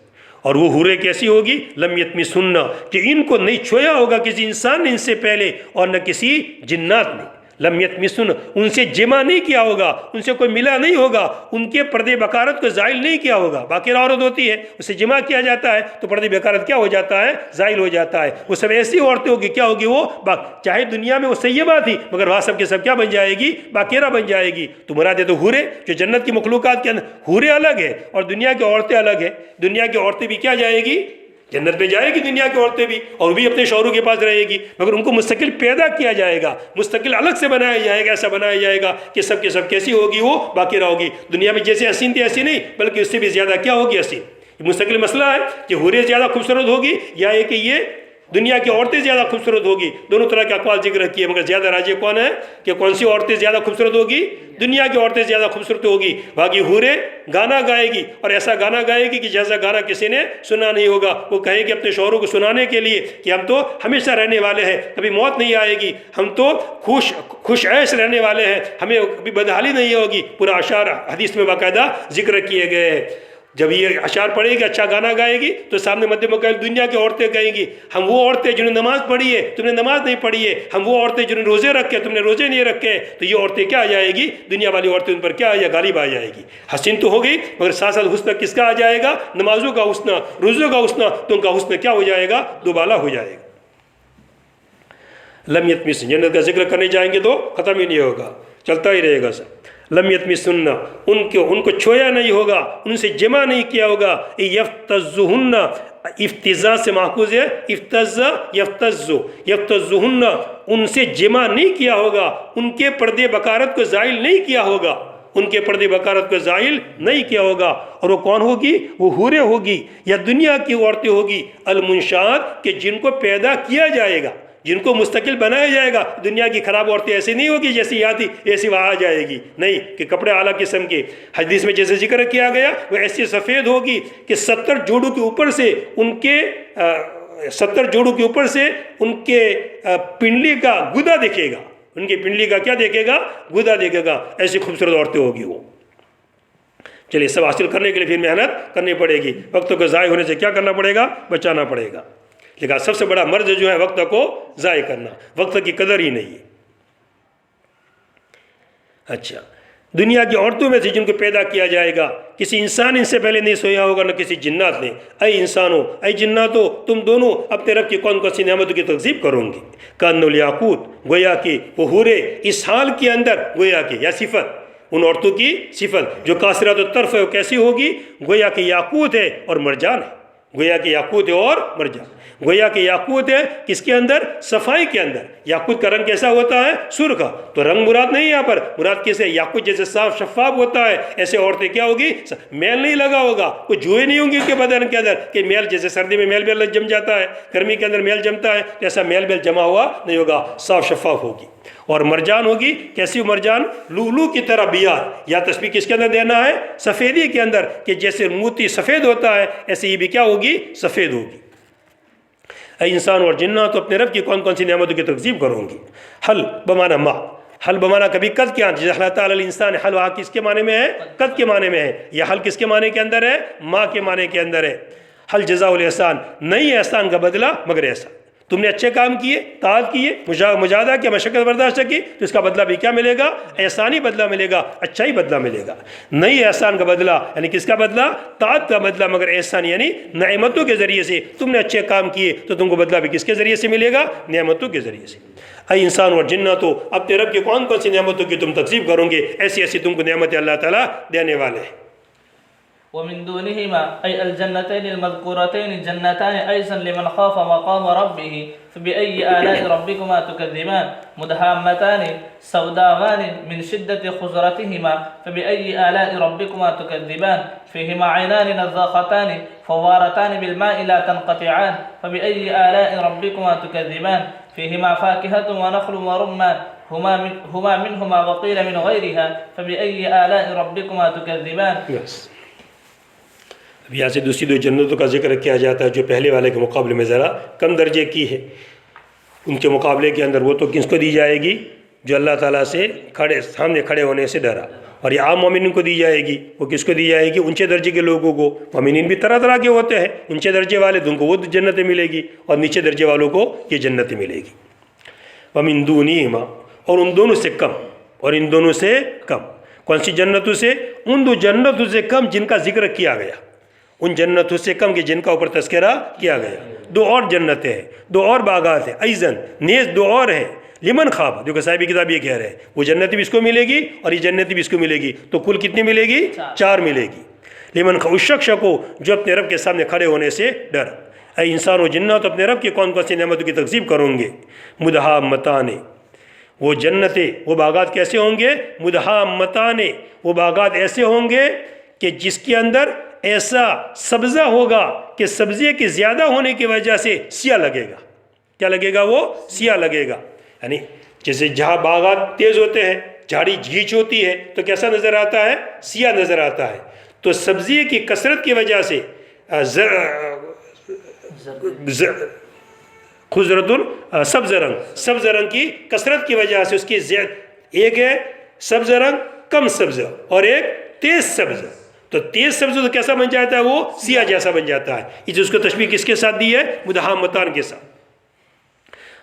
اور وہ حوریں کیسی ہوگی؟ لم یطمثن، کہ ان کو نہیں چھویا ہوگا کسی انسان نے ان سے پہلے اور نہ کسی جنات نے. لم یطمثن، ان سے جمع نہیں کیا ہوگا، ان سے کوئی ملا نہیں ہوگا، ان کے پردے بکارت کو زائل نہیں کیا ہوگا. باقی عورت ہوتی ہے اس سے جمع کیا جاتا ہے تو پردے بکارت کیا ہو جاتا ہے؟ زائل ہو جاتا ہے. وہ سب ایسی عورتیں ہوگی، کیا ہوگی وہ؟ چاہے دنیا میں وہ سیبہ تھی مگر وہاں سب کے سب کیا بن جائے گی؟ باقیرہ بن جائے گی. تو مراد ہے تو حوریں جو جنت کی مخلوقات کے اندر حوریں الگ ہے اور دنیا کی عورتیں الگ ہے. دنیا کی عورتیں بھی کیا جائے گی؟ جنت میں جائے گی دنیا کی عورتیں بھی، اور بھی اپنے شوہروں کے پاس رہے گی، مگر ان کو مستقل پیدا کیا جائے گا، مستقل الگ سے بنایا جائے گا. ایسا بنایا جائے گا کہ سب کے سب کیسی ہوگی؟ وہ باقیرہ ہوگی. دنیا میں جیسے حسین تھی ایسی نہیں، بلکہ اس سے بھی زیادہ کیا ہوگی؟ حسین. مستقل مسئلہ ہے کہ حوریں زیادہ خوبصورت ہوگی یا ہے کہ یہ دنیا کی عورتیں زیادہ خوبصورت ہوگی. دونوں طرح کے اقوال ذکر کیے، مگر زیادہ راجح کون ہے کہ کون سی عورتیں زیادہ خوبصورت ہوگی؟ دنیا کی عورتیں زیادہ خوبصورت ہوگی. باقی حوریں گانا گائے گی، اور ایسا گانا گائے گی کہ جیسا گانا کسی نے سنا نہیں ہوگا. وہ کہے گی اپنے شوہروں کو سنانے کے لیے کہ ہم تو ہمیشہ رہنے والے ہیں، کبھی موت نہیں آئے گی، ہم تو خوش عیش رہنے والے ہیں، ہمیں کبھی بدحالی نہیں ہوگی. پورا اشعار حدیث میں باقاعدہ ذکر کیے گئے ہیں. جب یہ اشعار پڑھے گی، اچھا گانا گائے گی، تو سامنے مد مقابل دنیا کی عورتیں کہیں گی ہم وہ عورتیں جنہوں نے نماز پڑھی ہے تم نے نماز نہیں پڑھی ہے، ہم وہ عورتیں جنہوں نے روزے رکھے تم نے روزے نہیں رکھے. تو یہ عورتیں کیا آ جائے گی؟ دنیا والی عورتیں ان پر کیا آ غالب آ جائے گی. حسین تو ہو گئی مگر ساتھ ساتھ حسن کس کا آ جائے گا؟ نمازوں کا حسن، روزوں کا حسن. تو ان کا حسن کیا ہو جائے گا؟ دوبالا ہو جائے گا. لم یطمثن، جنت کا ذکر کرنے جائیں گے تو ختم ہی نہیں ہوگا، چلتا ہی رہے گا سب. لم یطمثن، ان کو چھویا نہیں ہوگا، ان سے جمع نہیں کیا ہوگا. یفتزہن، افتزا سے ماخوذ ہے افتز یفتزہن، ان سے جمع نہیں کیا ہوگا، ان کے پردے بکارت کو زائل نہیں کیا ہوگا، ان کے پردے بکارت کو زائل نہیں کیا ہوگا. اور وہ کون ہوگی؟ وہ حوریں ہوگی یا دنیا کی عورتیں ہوگی المنشات، کہ جن کو پیدا کیا جائے گا، جن کو مستقل بنایا جائے گا. دنیا کی خراب عورتیں ایسی نہیں ہوگی جیسی یہاں تھی ایسی وہاں آ جائے گی، نہیں، کہ کپڑے اعلیٰ قسم کے. حدیث میں جیسے ذکر کیا گیا وہ ایسی سفید ہوگی کہ 70 جوڑوں کے اوپر سے ان کے 70 جوڑوں کے اوپر سے ان کے پنڈلی کا گدا دیکھے گا، ان کی پنڈلی کا کیا دیکھے گا؟ گدا دیکھے گا. ایسی خوبصورت عورتیں ہوگی وہ. چلیے سب حاصل کرنے کے لیے پھر محنت کرنی پڑے گی. وقت کو ضائع ہونے سے کیا کرنا پڑے گا؟ بچانا پڑے گا. لیکن سب سے بڑا مرض جو ہے وقت کو ضائع کرنا، وقت کی قدر ہی نہیں ہے. اچھا، دنیا کی عورتوں میں سے جن کو پیدا کیا جائے گا، کسی انسان ان سے پہلے نہیں سویا ہوگا نہ کسی جنات نے. اے انسانوں، اے جناتوں، تم دونوں اپنے رب کی کون کون سی نعمتوں کی تکذیب کرو گے. کان الیاقوت، گویا کہ وہ حوریں اس حال کے اندر، گویا کہ یا صفت ان عورتوں کی صفت جو قاصرات الطرف ہے وہ کیسی ہوگی؟ گویا کہ یاقوت ہے اور مرجان ہے. گویا کہ یاقوت ہے اور مرجان. گویا کہ یاقوت ہے کس کے اندر؟ صفائی کے اندر. یاقوت کا رنگ کیسا ہوتا ہے؟ سرخ. تو رنگ مراد نہیں یہاں پر، مراد کیسے؟ یاقوت جیسے صاف شفاف ہوتا ہے ایسے عورتیں کیا ہوگی؟ میل نہیں لگا ہوگا، کوئی جوئیں نہیں ہوں گی ان کے بدن کے اندر کہ میل جیسے سردی میں میل جم جاتا ہے، گرمی کے اندر میل جمتا ہے، ایسا میل جمع ہوا نہیں ہوگا، صاف شفاف ہوگی. اور مرجان ہوگی کیسی؟ مرجان لولو کی طرح بیار، یا تشبیہ کس کے اندر دینا ہے؟ سفیدی کے اندر، کہ جیسے موتی سفید ہوتا ہے ایسے یہ بھی کیا ہوگی؟ سفید ہوگی. اے انسان اور جنات، تو اپنے رب کی کون کون سی نعمتوں کی تکذیب کروں گی. حل بمانا ما، حل بمانا کبھی قد کے آن، جیسے اللہ تعالیٰ الانسان، حل وہاں کس کے معنی میں ہے؟ قد کے معنی میں ہے. یا حل کس کے معنی کے اندر ہے؟ ما کے معنی کے اندر ہے. حل جزاء الاحسان، نہیں احسان کا بدلہ مگر احسان. تم نے اچھے کام کیے، طاعت کیے، مجاہدہ کیا، مشقت برداشت کی، تو اس کا بدلہ بھی کیا ملے گا؟ احسانی بدلہ ملے گا، اچھا ہی بدلہ ملے گا. نہیں احسان کا بدلہ یعنی کس کا بدلہ؟ طاعت کا بدلہ مگر احسان، یعنی نعمتوں کے ذریعے سے. تم نے اچھے کام کیے تو تم کو بدلہ بھی کس کے ذریعے سے ملے گا؟ نعمتوں کے ذریعے سے. اے انسان اور جناتو، اپنے رب کی کون کون سی نعمتوں کی تم تکذیب کرو گے؟ ایسی ایسی تم کو نعمتیں اللہ تعالیٰ دینے والے ہیں. ومن دونهما أي الجنتين المذكورتين جنتان أيضا لمن خاف مقام ربه فبأي آلاء ربكما تكذبان مدهامتان سوداوان من شدة خضرتهما فبأي آلاء ربكما تكذبان فيهما عينان نضاختان فوارتان بالماء لا تنقطعان فبأي آلاء ربكما تكذبان فيهما فاكهة ونخل ورمان هما منهما وقيل من غيرها فبأي آلاء ربكما تكذبان. اب یہاں سے دوسری دو جنتوں کا ذکر کیا جاتا ہے جو پہلے والے کے مقابلے میں ذرا کم درجے کی ہے. ان کے مقابلے کے اندر وہ تو کس کو دی جائے گی؟ جو اللہ تعالیٰ سے سامنے کھڑے ہونے سے ڈرا. اور یہ عام مومنین کو دی جائے گی. وہ کس کو دی جائے گی؟ اونچے درجے کے لوگوں کو. مومنین بھی طرح طرح کے ہوتے ہیں. اونچے درجے والے تو ان کو وہ جنت ملے گی، اور نیچے درجے والوں کو یہ جنت ملے گی. وَمِن دُونِهِمَا، اور ان دونوں سے کم، اور ان دونوں سے کم. کون سی جنتوں سے؟ ان دو جنتوں سے کم جن کا ذکر کیا گیا. ان جنتوں سے کم کہ جن کا اوپر تذکرہ کیا گیا. دو اور جنتیں ہیں، دو اور باغات ہیں. ایزن نیز دو اور ہیں. لمن خواب، جو کہ صاحب کتاب یہ کہہ رہے ہیں وہ جنتی بھی اس کو ملے گی اور یہ جنتی بھی اس کو ملے گی. تو کل کتنی ملے گی؟ 4 ملے گی. لمن خواب، اس شخص کو جو اپنے رب کے سامنے کھڑے ہونے سے ڈر. اے انسان و جنات، اپنے رب کی کون کون سی نعمتوں کی تکذیب کروں گے. مدہامتان، وہ جنتیں، وہ باغات کیسے ہوں گے؟ مدہامتان، وہ باغات ایسے ہوں گے کہ جس کے اندر ایسا سبزہ ہوگا کہ سبزے کے زیادہ ہونے کی وجہ سے سیاہ لگے گا. کیا لگے گا؟ وہ سیاہ لگے گا. یعنی جیسے جہاں باغات تیز ہوتے ہیں، جھاڑی گھیچ ہوتی ہے تو کیسا نظر آتا ہے؟ سیاہ نظر آتا ہے. تو سبزی کی کثرت کی وجہ سے سبز رنگ کی کثرت کی وجہ سے اس کی ایک ہے سبز رنگ کم سبز اور ایک تیز سبز. تو تیز سبز تو کیسا بن جاتا ہے؟ وہ سیاہ جیسا بن جاتا ہے. اس کو تشبیہ کس کے ساتھ دی ہے؟ مدہامتان کے ساتھ.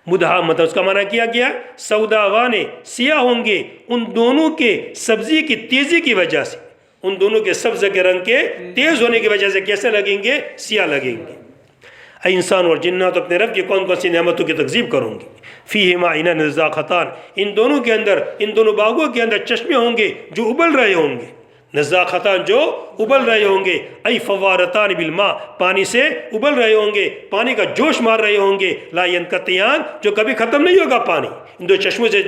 مدہامتان اس کا معنی کیا گیا سوداوان، سیاہ ہوں گے ان دونوں کے سبزی کی تیزی کی وجہ سے. ان دونوں کے سبز کے رنگ کے تیز ہونے کی وجہ سے کیسے لگیں گے؟ سیاہ لگیں گے. اے انسان اور جنات، اپنے رب کی کون کون سی نعمتوں کی تکذیب کروں گی. فیہما عینان نضاختان، ان دونوں کے اندر، ان دونوں باغوں کے اندر چشمے ہوں گے جو ابل رہے ہوں گے. نضاختان، جو ابل رہے ہوں گے. ای فوارتان بالماء، پانی سے ابل رہے ہوں گے، پانی کا جوش مار رہے ہوں گے. لا ینقطعان، جو کبھی ختم نہیں ہوگا. پانی ان دو چشموں سے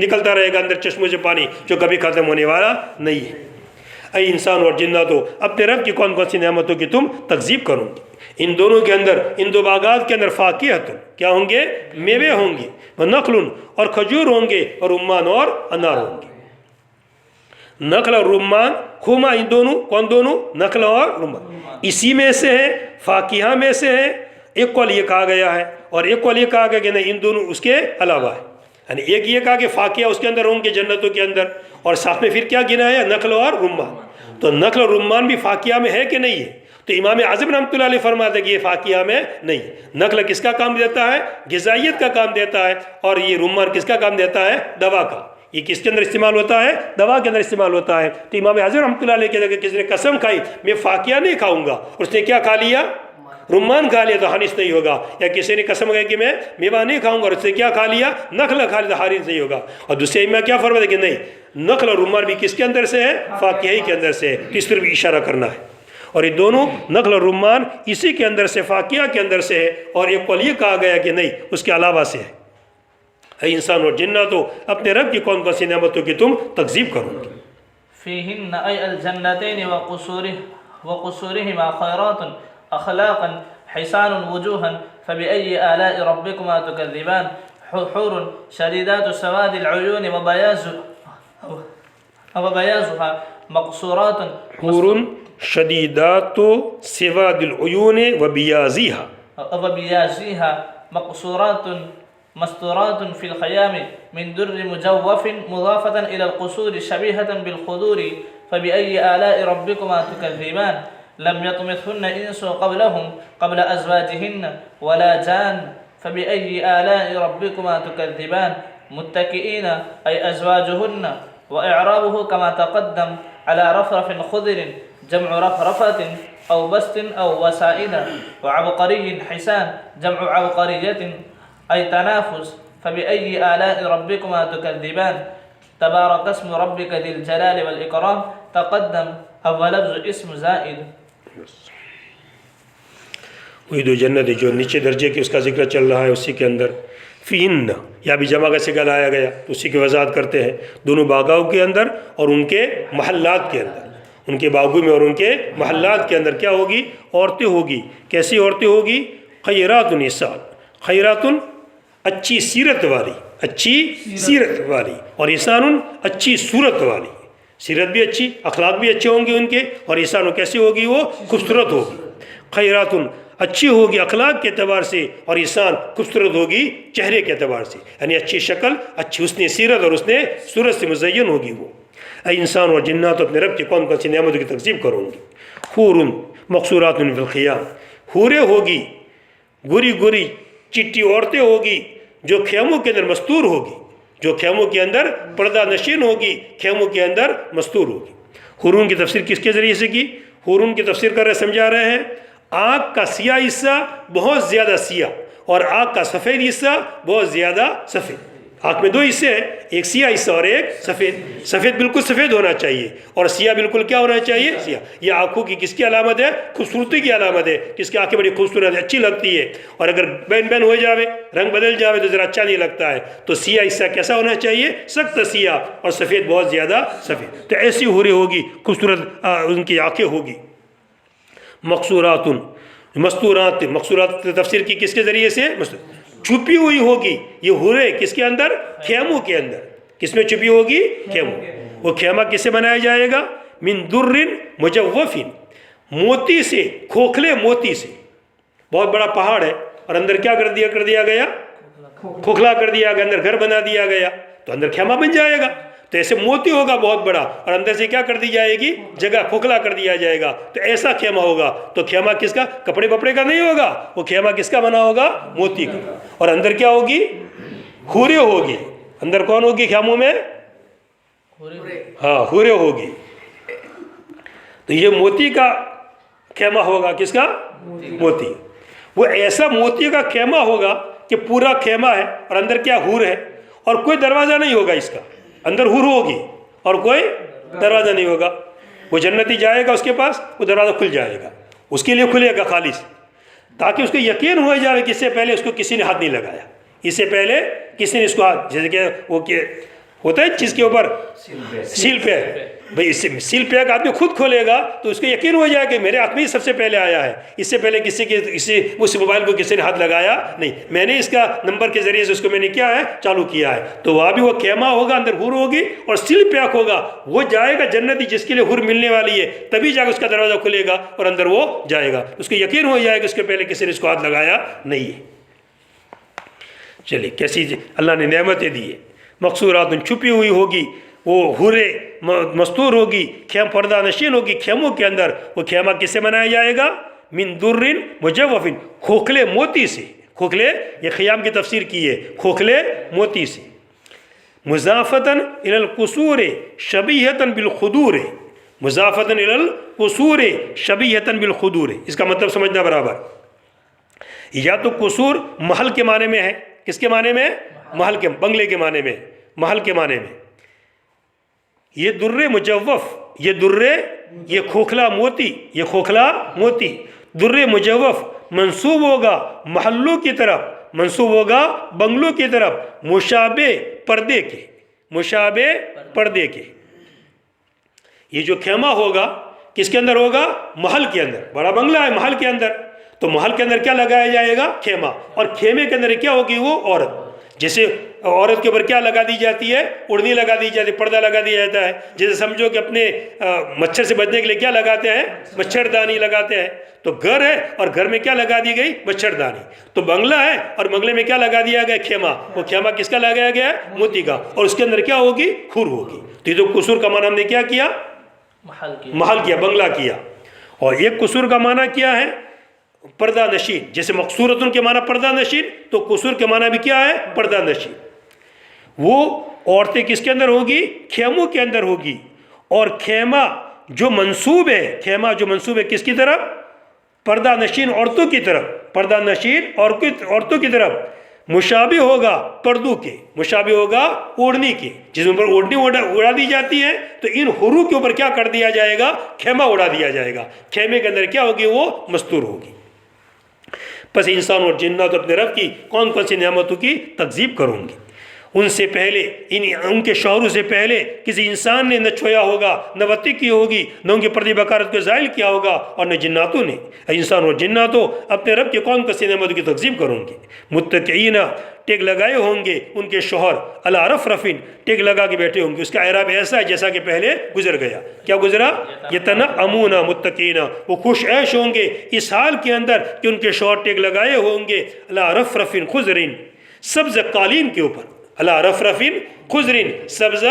نکلتا رہے گا، اندر چشموں سے پانی جو کبھی ختم ہونے والا نہیں ہے. اے انسان اور جناتو، اپنے رب کی کون کون سی نعمتوں کی تم تکذیب کروں گی. ان دونوں کے اندر، ان دو باغات کے اندر فاکہۃ، کیا ہوں گے؟ میوے ہوں گے. ونخل، اور کھجور ہوں گے. اور رمان، اور انار ہوں گے. نخل اور رمان، خوما، ان دونوں، کون دونوں؟ نخل اور رمان. اسی میں سے ہیں، فاکہہ میں سے ہیں. ایک قول یہ کہا گیا ہے اور ایک قول یہ کہا گیا کہ نہیں، ان دونوں اس کے علاوہ ہے. یعنی ایک یہ کہا کہ فاکہہ اس کے اندر ہوں گے جنتوں کے اندر، اور ساتھ میں پھر کیا گنا ہے؟ نخل اور رمان. تو نخل اور رمان بھی فاکہہ میں ہے کہ نہیں ہے؟ تو امام اعظم رحمۃ اللہ علیہ فرماتے کہ یہ فاکہہ میں نہیں. نخل کس کا کام دیتا ہے؟ غذائیت کا کام دیتا ہے. اور یہ رمان کس کا کام دیتا ہے؟ دوا کا. یہ کس کے اندر استعمال ہوتا ہے؟ دوا کے اندر استعمال ہوتا ہے. تو امام اعظم رحمۃ اللہ علیہ کہتے ہیں کہ کسی نے قسم کھائی میں فاکہہ نہیں کھاؤں گا، اس نے کیا کھا لیا؟ رمان کھا لیا، تو حارث نہیں ہوگا. یا کسی نے قسم کھائی کہ میں میوہ نہیں کھاؤں گا اور اس نے کیا کھا لیا؟ نخل کھا لیا، تو حارث نہیں ہوگا. اور دوسرے میں کیا فرماتے کہ نہیں، نخل اور رمان بھی کس کے اندر سے ہے؟ فاکہہ ہی کے اندر سے ہے. تو اس طرف اشارہ کرنا ہے. اور یہ دونوں نخل اور رمان اسی کے اندر سے، فاکہہ کے اندر سے ہے. اور ایک قول یہ کہا گیا کہ نہیں، اس کے علاوہ سے ہے. اے انسان اور جناتو، اپنے رب کی کون کون سی نعمتوں کی تم تکذیب کرو گے. فيهن أي الجنتين وقصورهما خيرات أخلاقا حسان وجوها فبأي آلاء ربكما تكذبان. حور شديدات سواد العيون وبيازها مقصورات. حور شديدات سواد العيون وبيازها مقصورات مستورات في الخيام من در مجوف مضافة إلى القصور شبيهة بالخدور. فبأي آلاء ربكما تكذبان. لم يطمثهن إنس قبل أزواجهن ولا جان. فبأي آلاء ربكما تكذبان. متكئين أي أزواجهن. وإعرابه كما تقدم على رفرف خضر جمع رفرفة أو بست أو وسائد. وعبقري حسان جمع عبقرية أي تنافس. فبأي آلاء ربكما تكذبان. تبارك اسم ربك ذي الجلال والإكرام. تقدم أول لفظ اسم زائد. وہی دو جنت جو نیچے درجے کی اس کا ذکر چل رہا ہے، اسی کے اندر فیہن، یا بھی جمع کا صیغہ لایا گیا تو اسی کی وضاحت کرتے ہیں. دونوں باغوں کے اندر اور ان کے محلات کے اندر، ان کے باغوں میں اور ان کے محلات کے اندر کیا ہوگی؟ عورتیں ہوگی. کیسی عورتیں ہوگی؟ خیرات نساء، خیرات اچھی سیرت والی، اچھی سیرت والی، اور احسان اچھی صورت والی. سیرت بھی اچھی، اخلاق بھی اچھے ہوں گے ان کے، اور احسان کیسی ہوگی؟ وہ خوبصورت ہوگی. خیرات اچھی ہوگی اخلاق کے اعتبار سے، اور انسان خوبصورت ہوگی چہرے کے اعتبار سے، یعنی اچھی شکل، اچھی حسن سیرت اور حسن صورت سے مزین ہوگی وہ۔ اے انسان اور جنات اپنے رب کی کون کون سی نعمتوں کی تکذیب کروں گی۔ حور مقصورات فی الخیام، حوریں ہوگی، گوری گوری چٹی عورتیں ہوگی جو خیموں کے اندر مستور ہوگی، جو خیموں کے اندر پردہ نشین ہوگی، خیموں کے اندر مستور ہوگی۔ حورون کی تفسیر کس کے ذریعے سے کی؟ حورون کی تفسیر کر رہے سمجھا رہے ہیں آنکھ کا سیاہ حصہ بہت زیادہ سیاہ اور آنکھ کا سفید حصہ بہت زیادہ سفید۔ آنکھ میں دو حصے ہیں، ایک سیاہ حصہ اور ایک سفید۔ سفید بالکل سفید ہونا چاہیے اور سیاہ بالکل کیا ہونا چاہیے؟ سیاہ۔ یہ آنکھوں کی کس کی علامت ہے؟ خوبصورتی کی علامت ہے۔ کس کی آنکھیں بڑی خوبصورت اچھی لگتی ہے، اور اگر بین بین ہو جاوے، رنگ بدل جاوے تو ذرا اچھا نہیں لگتا ہے۔ تو سیاہ حصہ کیسا ہونا چاہیے؟ سخت سیاہ، اور سفید بہت زیادہ سفید۔ تو ایسی حوریں ہوگی، خوبصورت ان کی آنکھیں ہوگی۔ مقصورات مستورات، مقصورات تفسیر کی کس کے ذریعے سے؟ چھپی ہوئی ہوگی یہ حوریں کس کے اندر؟ خیموں کے اندر۔ کس میں چھپی ہوگی؟ خیموں۔ وہ خیمہ کس سے بنایا جائے گا؟ من در مجوف، موتی سے، کھوکھلے موتی سے۔ بہت بڑا پہاڑ ہے اور اندر کیا کر دیا گیا؟ کھوکھلا کر دیا گیا، اندر گھر بنا دیا گیا، تو اندر خیمہ بن جائے گا۔ تو ایسے موتی ہوگا بہت بڑا، اور اندر سے کیا کر دی جائے گی؟ جگہ کھوکھلا کر دیا جائے گا۔ تو ایسا خیمہ ہوگا۔ تو خیمہ کس کا؟ کپڑے بپڑے کا نہیں ہوگا، وہ خیمہ کس کا بنا ہوگا؟ موتی کا۔ اور اندر کیا ہوگی؟ حوریں ہوگی۔ اندر کون ہوگی خیموں میں؟ ہاں، حوریں ہوگی۔ تو یہ موتی کا خیمہ ہوگا، کس کا؟ موتی۔ وہ ایسا موتی کا خیمہ ہوگا کہ پورا خیمہ ہے اور اندر کیا؟ حور ہے، اور کوئی دروازہ نہیں ہوگا اس کا۔ اندر حور ہوگی اور کوئی دروازہ نہیں ہوگا۔ وہ جنتی جائے گا اس کے پاس، وہ دروازہ کھل جائے گا، اس کے لیے کھلے گا خالص، تاکہ اس کو یقین ہو جائے کہ اس سے پہلے اس کو کسی نے ہاتھ نہیں لگایا، اس سے پہلے کسی نے اس کو ہاتھ، جیسے کہ وہ ہوتا ہے چیز کے اوپر سیل پہ، بھائی اس سے سیل پہ ایک آدمی خود کھولے گا تو اس کو یقین ہو جائے کہ میرے ہاتھ میں ہی سب سے پہلے آیا ہے، اس سے پہلے اس موبائل کو کسی نے ہاتھ لگایا نہیں، میں نے اس کا نمبر کے ذریعے سے اس کو میں نے کیا ہے؟ چالو کیا ہے۔ تو وہاں بھی وہ خیمہ ہوگا، اندر حور ہوگی اور سیل پیک ہوگا، وہ جائے گا جنتی جس کے لیے حور ملنے والی ہے، تبھی جا کے اس کا دروازہ کھلے گا اور اندر وہ جائے گا، اس کو یقین ہو جائے گا اس کے پہلے کسی نے اس کو ہاتھ لگایا نہیں ہے۔ چلیے کیسی اللہ نے نعمتیں دی ہے۔ مقصورات چھپی ہوئی ہوگی، وہ حوریں مستور ہوگی، خیم پردہ نشین ہوگی خیموں کے اندر۔ وہ خیمہ کس سے بنایا جائے گا؟ من در مجوف، کھوکھلے موتی سے۔ کھوکھلے، یہ خیام کی تفسیر کی ہے، کھوکھلے موتی سے۔ مضافتاً الی القصور شبیہتاً بالخدور، مضافتاً الی القصور شبیہتاً بالخدور، اس کا مطلب سمجھنا برابر۔ یا تو قصور محل کے معنی میں ہے، کس کے معنی میں؟ محل کے، بنگلے کے معنی میں، محل کے معنی میں۔ یہ در مجوف، یہ در، یہ کھوکھلا موتی، یہ کھوکھلا موتی در مجوف منسوب ہوگا محلوں کی طرف، منسوب ہوگا بنگلوں کی طرف، مشابہ پردے کے، مشابہ پردے کے۔ یہ جو خیمہ ہوگا کس کے اندر ہوگا؟ محل کے اندر، بڑا بنگلہ ہے محل کے اندر، تو محل کے اندر کیا لگایا جائے گا؟ خیمہ، اور خیمے کے اندر کیا ہوگی؟ وہ عورت۔ جیسے عورت کے اوپر کیا لگا دی جاتی ہے؟ اوڑھنی لگا دی جاتی ہے، پردہ لگا دیا جاتا ہے۔ جیسے سمجھو کہ اپنے مچھر سے بچنے کے لیے کیا لگاتے ہیں؟ مچھردانی لگاتے ہیں۔ تو گھر ہے اور گھر میں کیا لگا دی گئی؟ مچھردانی۔ تو بنگلہ ہے اور بنگلے میں کیا لگا دیا گیا؟ خیمہ۔ وہ خیمہ کس کا لگایا گیا ہے؟ موتی کا، اور اس کے اندر کیا ہوگی؟ حور ہوگی۔ تو یہ تو قصور کا معنی ہم نے کیا کیا؟ محل کیا، بنگلہ کیا۔ اور ایک قصور کا معنی کیا ہے؟ پردہ نشین۔ جیسے مقصورتن کے معنی پردہ نشین، تو قصور کے معنی بھی کیا ہے؟ پردہ نشین۔ وہ عورتیں کس کے اندر ہوگی؟ خیموں کے اندر ہوگی، اور خیمہ جو منسوب ہے، خیمہ جو منسوب ہے کس کی طرف؟ پردہ نشین عورتوں کی طرف، پردہ نشین عورتوں کی طرف، مشابہ ہوگا پردوں کے، مشابہ ہوگا اوڑھنی کے، جس پر اوڑھنی اڑا دی جاتی ہے، تو ان حوروں کے اوپر کیا کر دیا جائے گا؟ خیمہ اڑا دیا جائے گا۔ خیمے کے اندر کیا ہوگی؟ وہ مستور ہوگی۔ پس انسان اور جنات اپنے رب کی کون کون سی نعمتوں کی تکذیب کروں گی۔ ان سے پہلے ان کے شوہروں سے پہلے کسی انسان نے نہ چھویا ہوگا، نہ وطی کی ہوگی، نہ ان کی پردی بکارت کو زائل کیا ہوگا، اور نہ جناتوں نے۔ انسان اور جناتوں اپنے رب کے کون کسی نعمتوں کی تقسیم کروں گے۔ متقین ٹیک لگائے ہوں گے ان کے شوہر، علی رفرفن ٹیک لگا کے بیٹھے ہوں گے۔ اس کا اعراب ایسا ہے جیسا کہ پہلے گزر گیا۔ کیا گزرا؟ یتنعمون متقین، وہ خوش عیش ہوں گے اس حال کے اندر کہ ان کے شوہر ٹیک لگائے ہوں گے علی رفرفن خضرن، سبز قالین کے اوپر، علی رفرفن خضرن، سبز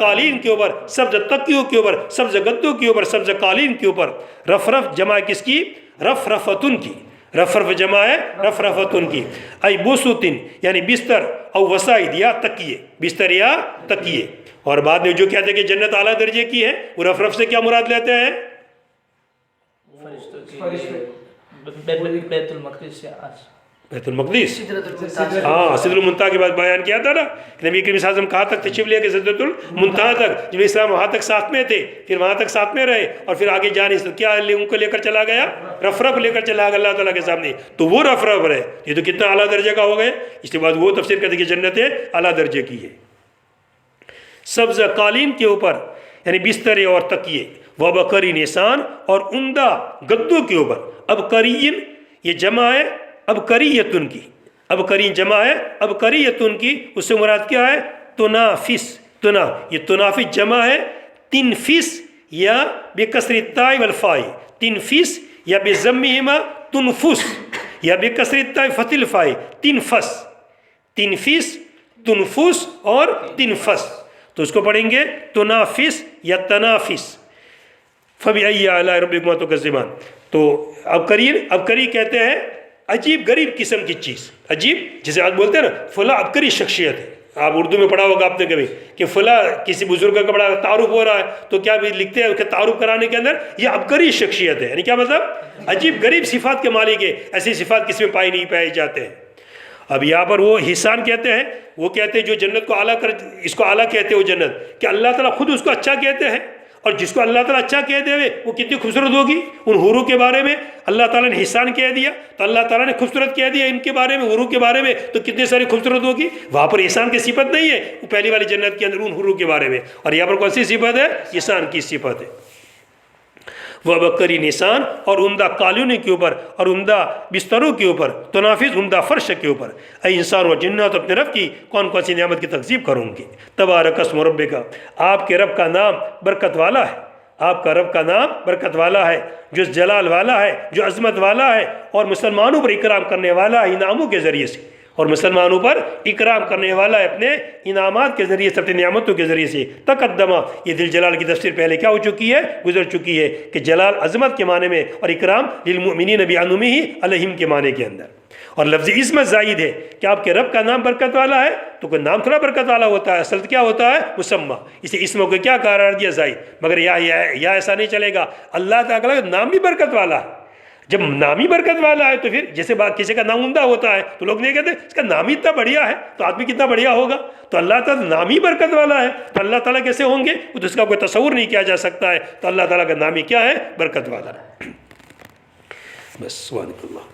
قالین کے اوپر، سبز تکیوں کے اوپر، سبز گدوں کے اوپر، سبز قالین کے اوپر۔ رفرف جمع کس کی؟ رفرفتن کی۔ رفرف جمع ہے رفرفتن کی۔ ای بوسوتن یعنی بستر، او وسائد یا تکیے، بستر یا تکیے۔ اور بعد میں جو کہتے ہیں کہ جنت اعلیٰ درجے کی ہے، وہ رفرف سے کیا مراد لیتے ہیں؟ بیت المقدس سے آج بیت المقدس، ہاں سدرۃ المنتہا کے بعد بیان کیا تھا نا، نبی کریم صلی اللہ علیہ وسلم کہاں تک تشریف لے کے سدرۃ المنتہا تک، جب اسلام وہاں تک ساتھ میں تھے، پھر وہاں تک ساتھ میں رہے، اور پھر آگے جانے سے کیا ان کو لے کر چلا گیا؟ رفرف لے کر چلا گیا اللہ تعالیٰ کے سامنے، تو وہ رفرف ہے۔ یہ تو کتنا اعلیٰ درجے کا ہو گئے۔ اس کے بعد وہ تفسیر کرتے کہ جنت اعلیٰ درجے کی ہے۔ سبز قالین کے اوپر یعنی بستر اور تکیے، وبقری نسان اور عمدہ گدوں کے اوپر۔ اب کرین یہ جمع ہے اب کریتن کی، اب کرین جمع ہے اب کریتن کی، اس سے مراد کیا ہے؟ تنافس، تنا یہ تنافس جمع ہے تنفس یا بکسر التاء والفاء، تنفس یا بضمہما تنفس یا بکسر التاء فتح الفاء تنفس، تنفس تنفس اور تنفس، تو اس کو پڑھیں گے تنافس یا تنافس۔ فبأي آلاء ربكما تكذبان۔ تو اب کری کہتے ہیں عجیب غریب قسم کی چیز، عجیب جسے آج بولتے ہیں نا فلاں عبقری شخصیت ہے۔ آپ اردو میں پڑھا ہوگا آپ نے کبھی کہ فلاں کسی بزرگ کا بڑا تعارف ہو رہا ہے تو کیا بھی لکھتے ہیں اس کے تعارف کرانے کے اندر یہ عبقری شخصیت ہے، یعنی کیا مطلب؟ عجیب غریب صفات کے مالک ہے، ایسی صفات کسی میں نہیں پائے جاتے ہیں۔ اب یہاں پر وہ حسان کہتے ہیں، وہ کہتے ہیں جو جنت کو اعلیٰ اس کو اعلیٰ کہتے ہیں وہ جنت، کہ اللہ تعالیٰ خود اس کو اچھا کہتے ہیں، اور جس کو اللہ تعالیٰ اچھا کہہ دے وہ کتنی خوبصورت ہوگی۔ ان حوروں کے بارے میں اللہ تعالیٰ نے حسان کہہ دیا تو اللہ تعالیٰ نے خوبصورت کہہ دیا ان کے بارے میں، حوروں کے بارے میں، تو کتنی ساری خوبصورت ہوگی۔ وہاں پر حسان کی صفت نہیں ہے، وہ پہلی والی جنت کے اندر ان حوروں کے بارے میں، اور یہاں پر کون سی صفت ہے؟ حسان کی صفت ہے۔ وہ بکری نسان اور عمدہ قالینوں کے اوپر اور عمدہ بستروں کے اوپر، تنافس عمدہ فرش کے اوپر۔ اے انسان و جنات اپنے رب کی کون کون سی نعمت کی تکذیب کروں گے۔ تبارک اسم ربک، آپ کے رب کا نام برکت والا ہے، آپ کا رب کا نام برکت والا ہے، جو جلال والا ہے، جو عظمت والا ہے، اور مسلمانوں پر اکرام کرنے والا ہے انعاموں کے ذریعے سے، اور مسلمانوں پر اکرام کرنے والا ہے اپنے انعامات کے ذریعے سے، اپنے نعمتوں کے ذریعے سے۔ تقدمہ یہ ذل جلال کی تفسیر پہلے کیا ہو چکی ہے؟ گزر چکی ہے کہ جلال عظمت کے معنی میں اور اکرام للمؤمنین بانعمہ علیہم کے معنی کے اندر۔ اور لفظ اسم زائد ہے کہ آپ کے رب کا نام برکت والا ہے، تو کوئی نام تھوڑا برکت والا ہوتا ہے، اصل کیا ہوتا ہے؟ مسمى۔ اسے اسم کو کیا قرار دیا؟ زائد۔ مگر یا ایسا نہیں چلے گا، اللہ تعالیٰ کا نام بھی برکت والا ہے۔ جب نام ہی برکت والا ہے تو پھر جیسے کسی کا نام عمدہ ہوتا ہے تو لوگ نہیں کہتے اس کا نام ہی اتنا بڑھیا ہے تو آدمی کتنا بڑھیا ہوگا، تو اللہ تعالیٰ نام ہی برکت والا ہے تو اللہ تعالیٰ کیسے ہوں گے؟ تو اس کا کوئی تصور نہیں کیا جا سکتا ہے، تو اللہ تعالیٰ کا نام ہی کیا ہے؟ برکت والا ہے۔ بس سبحانک اللہ۔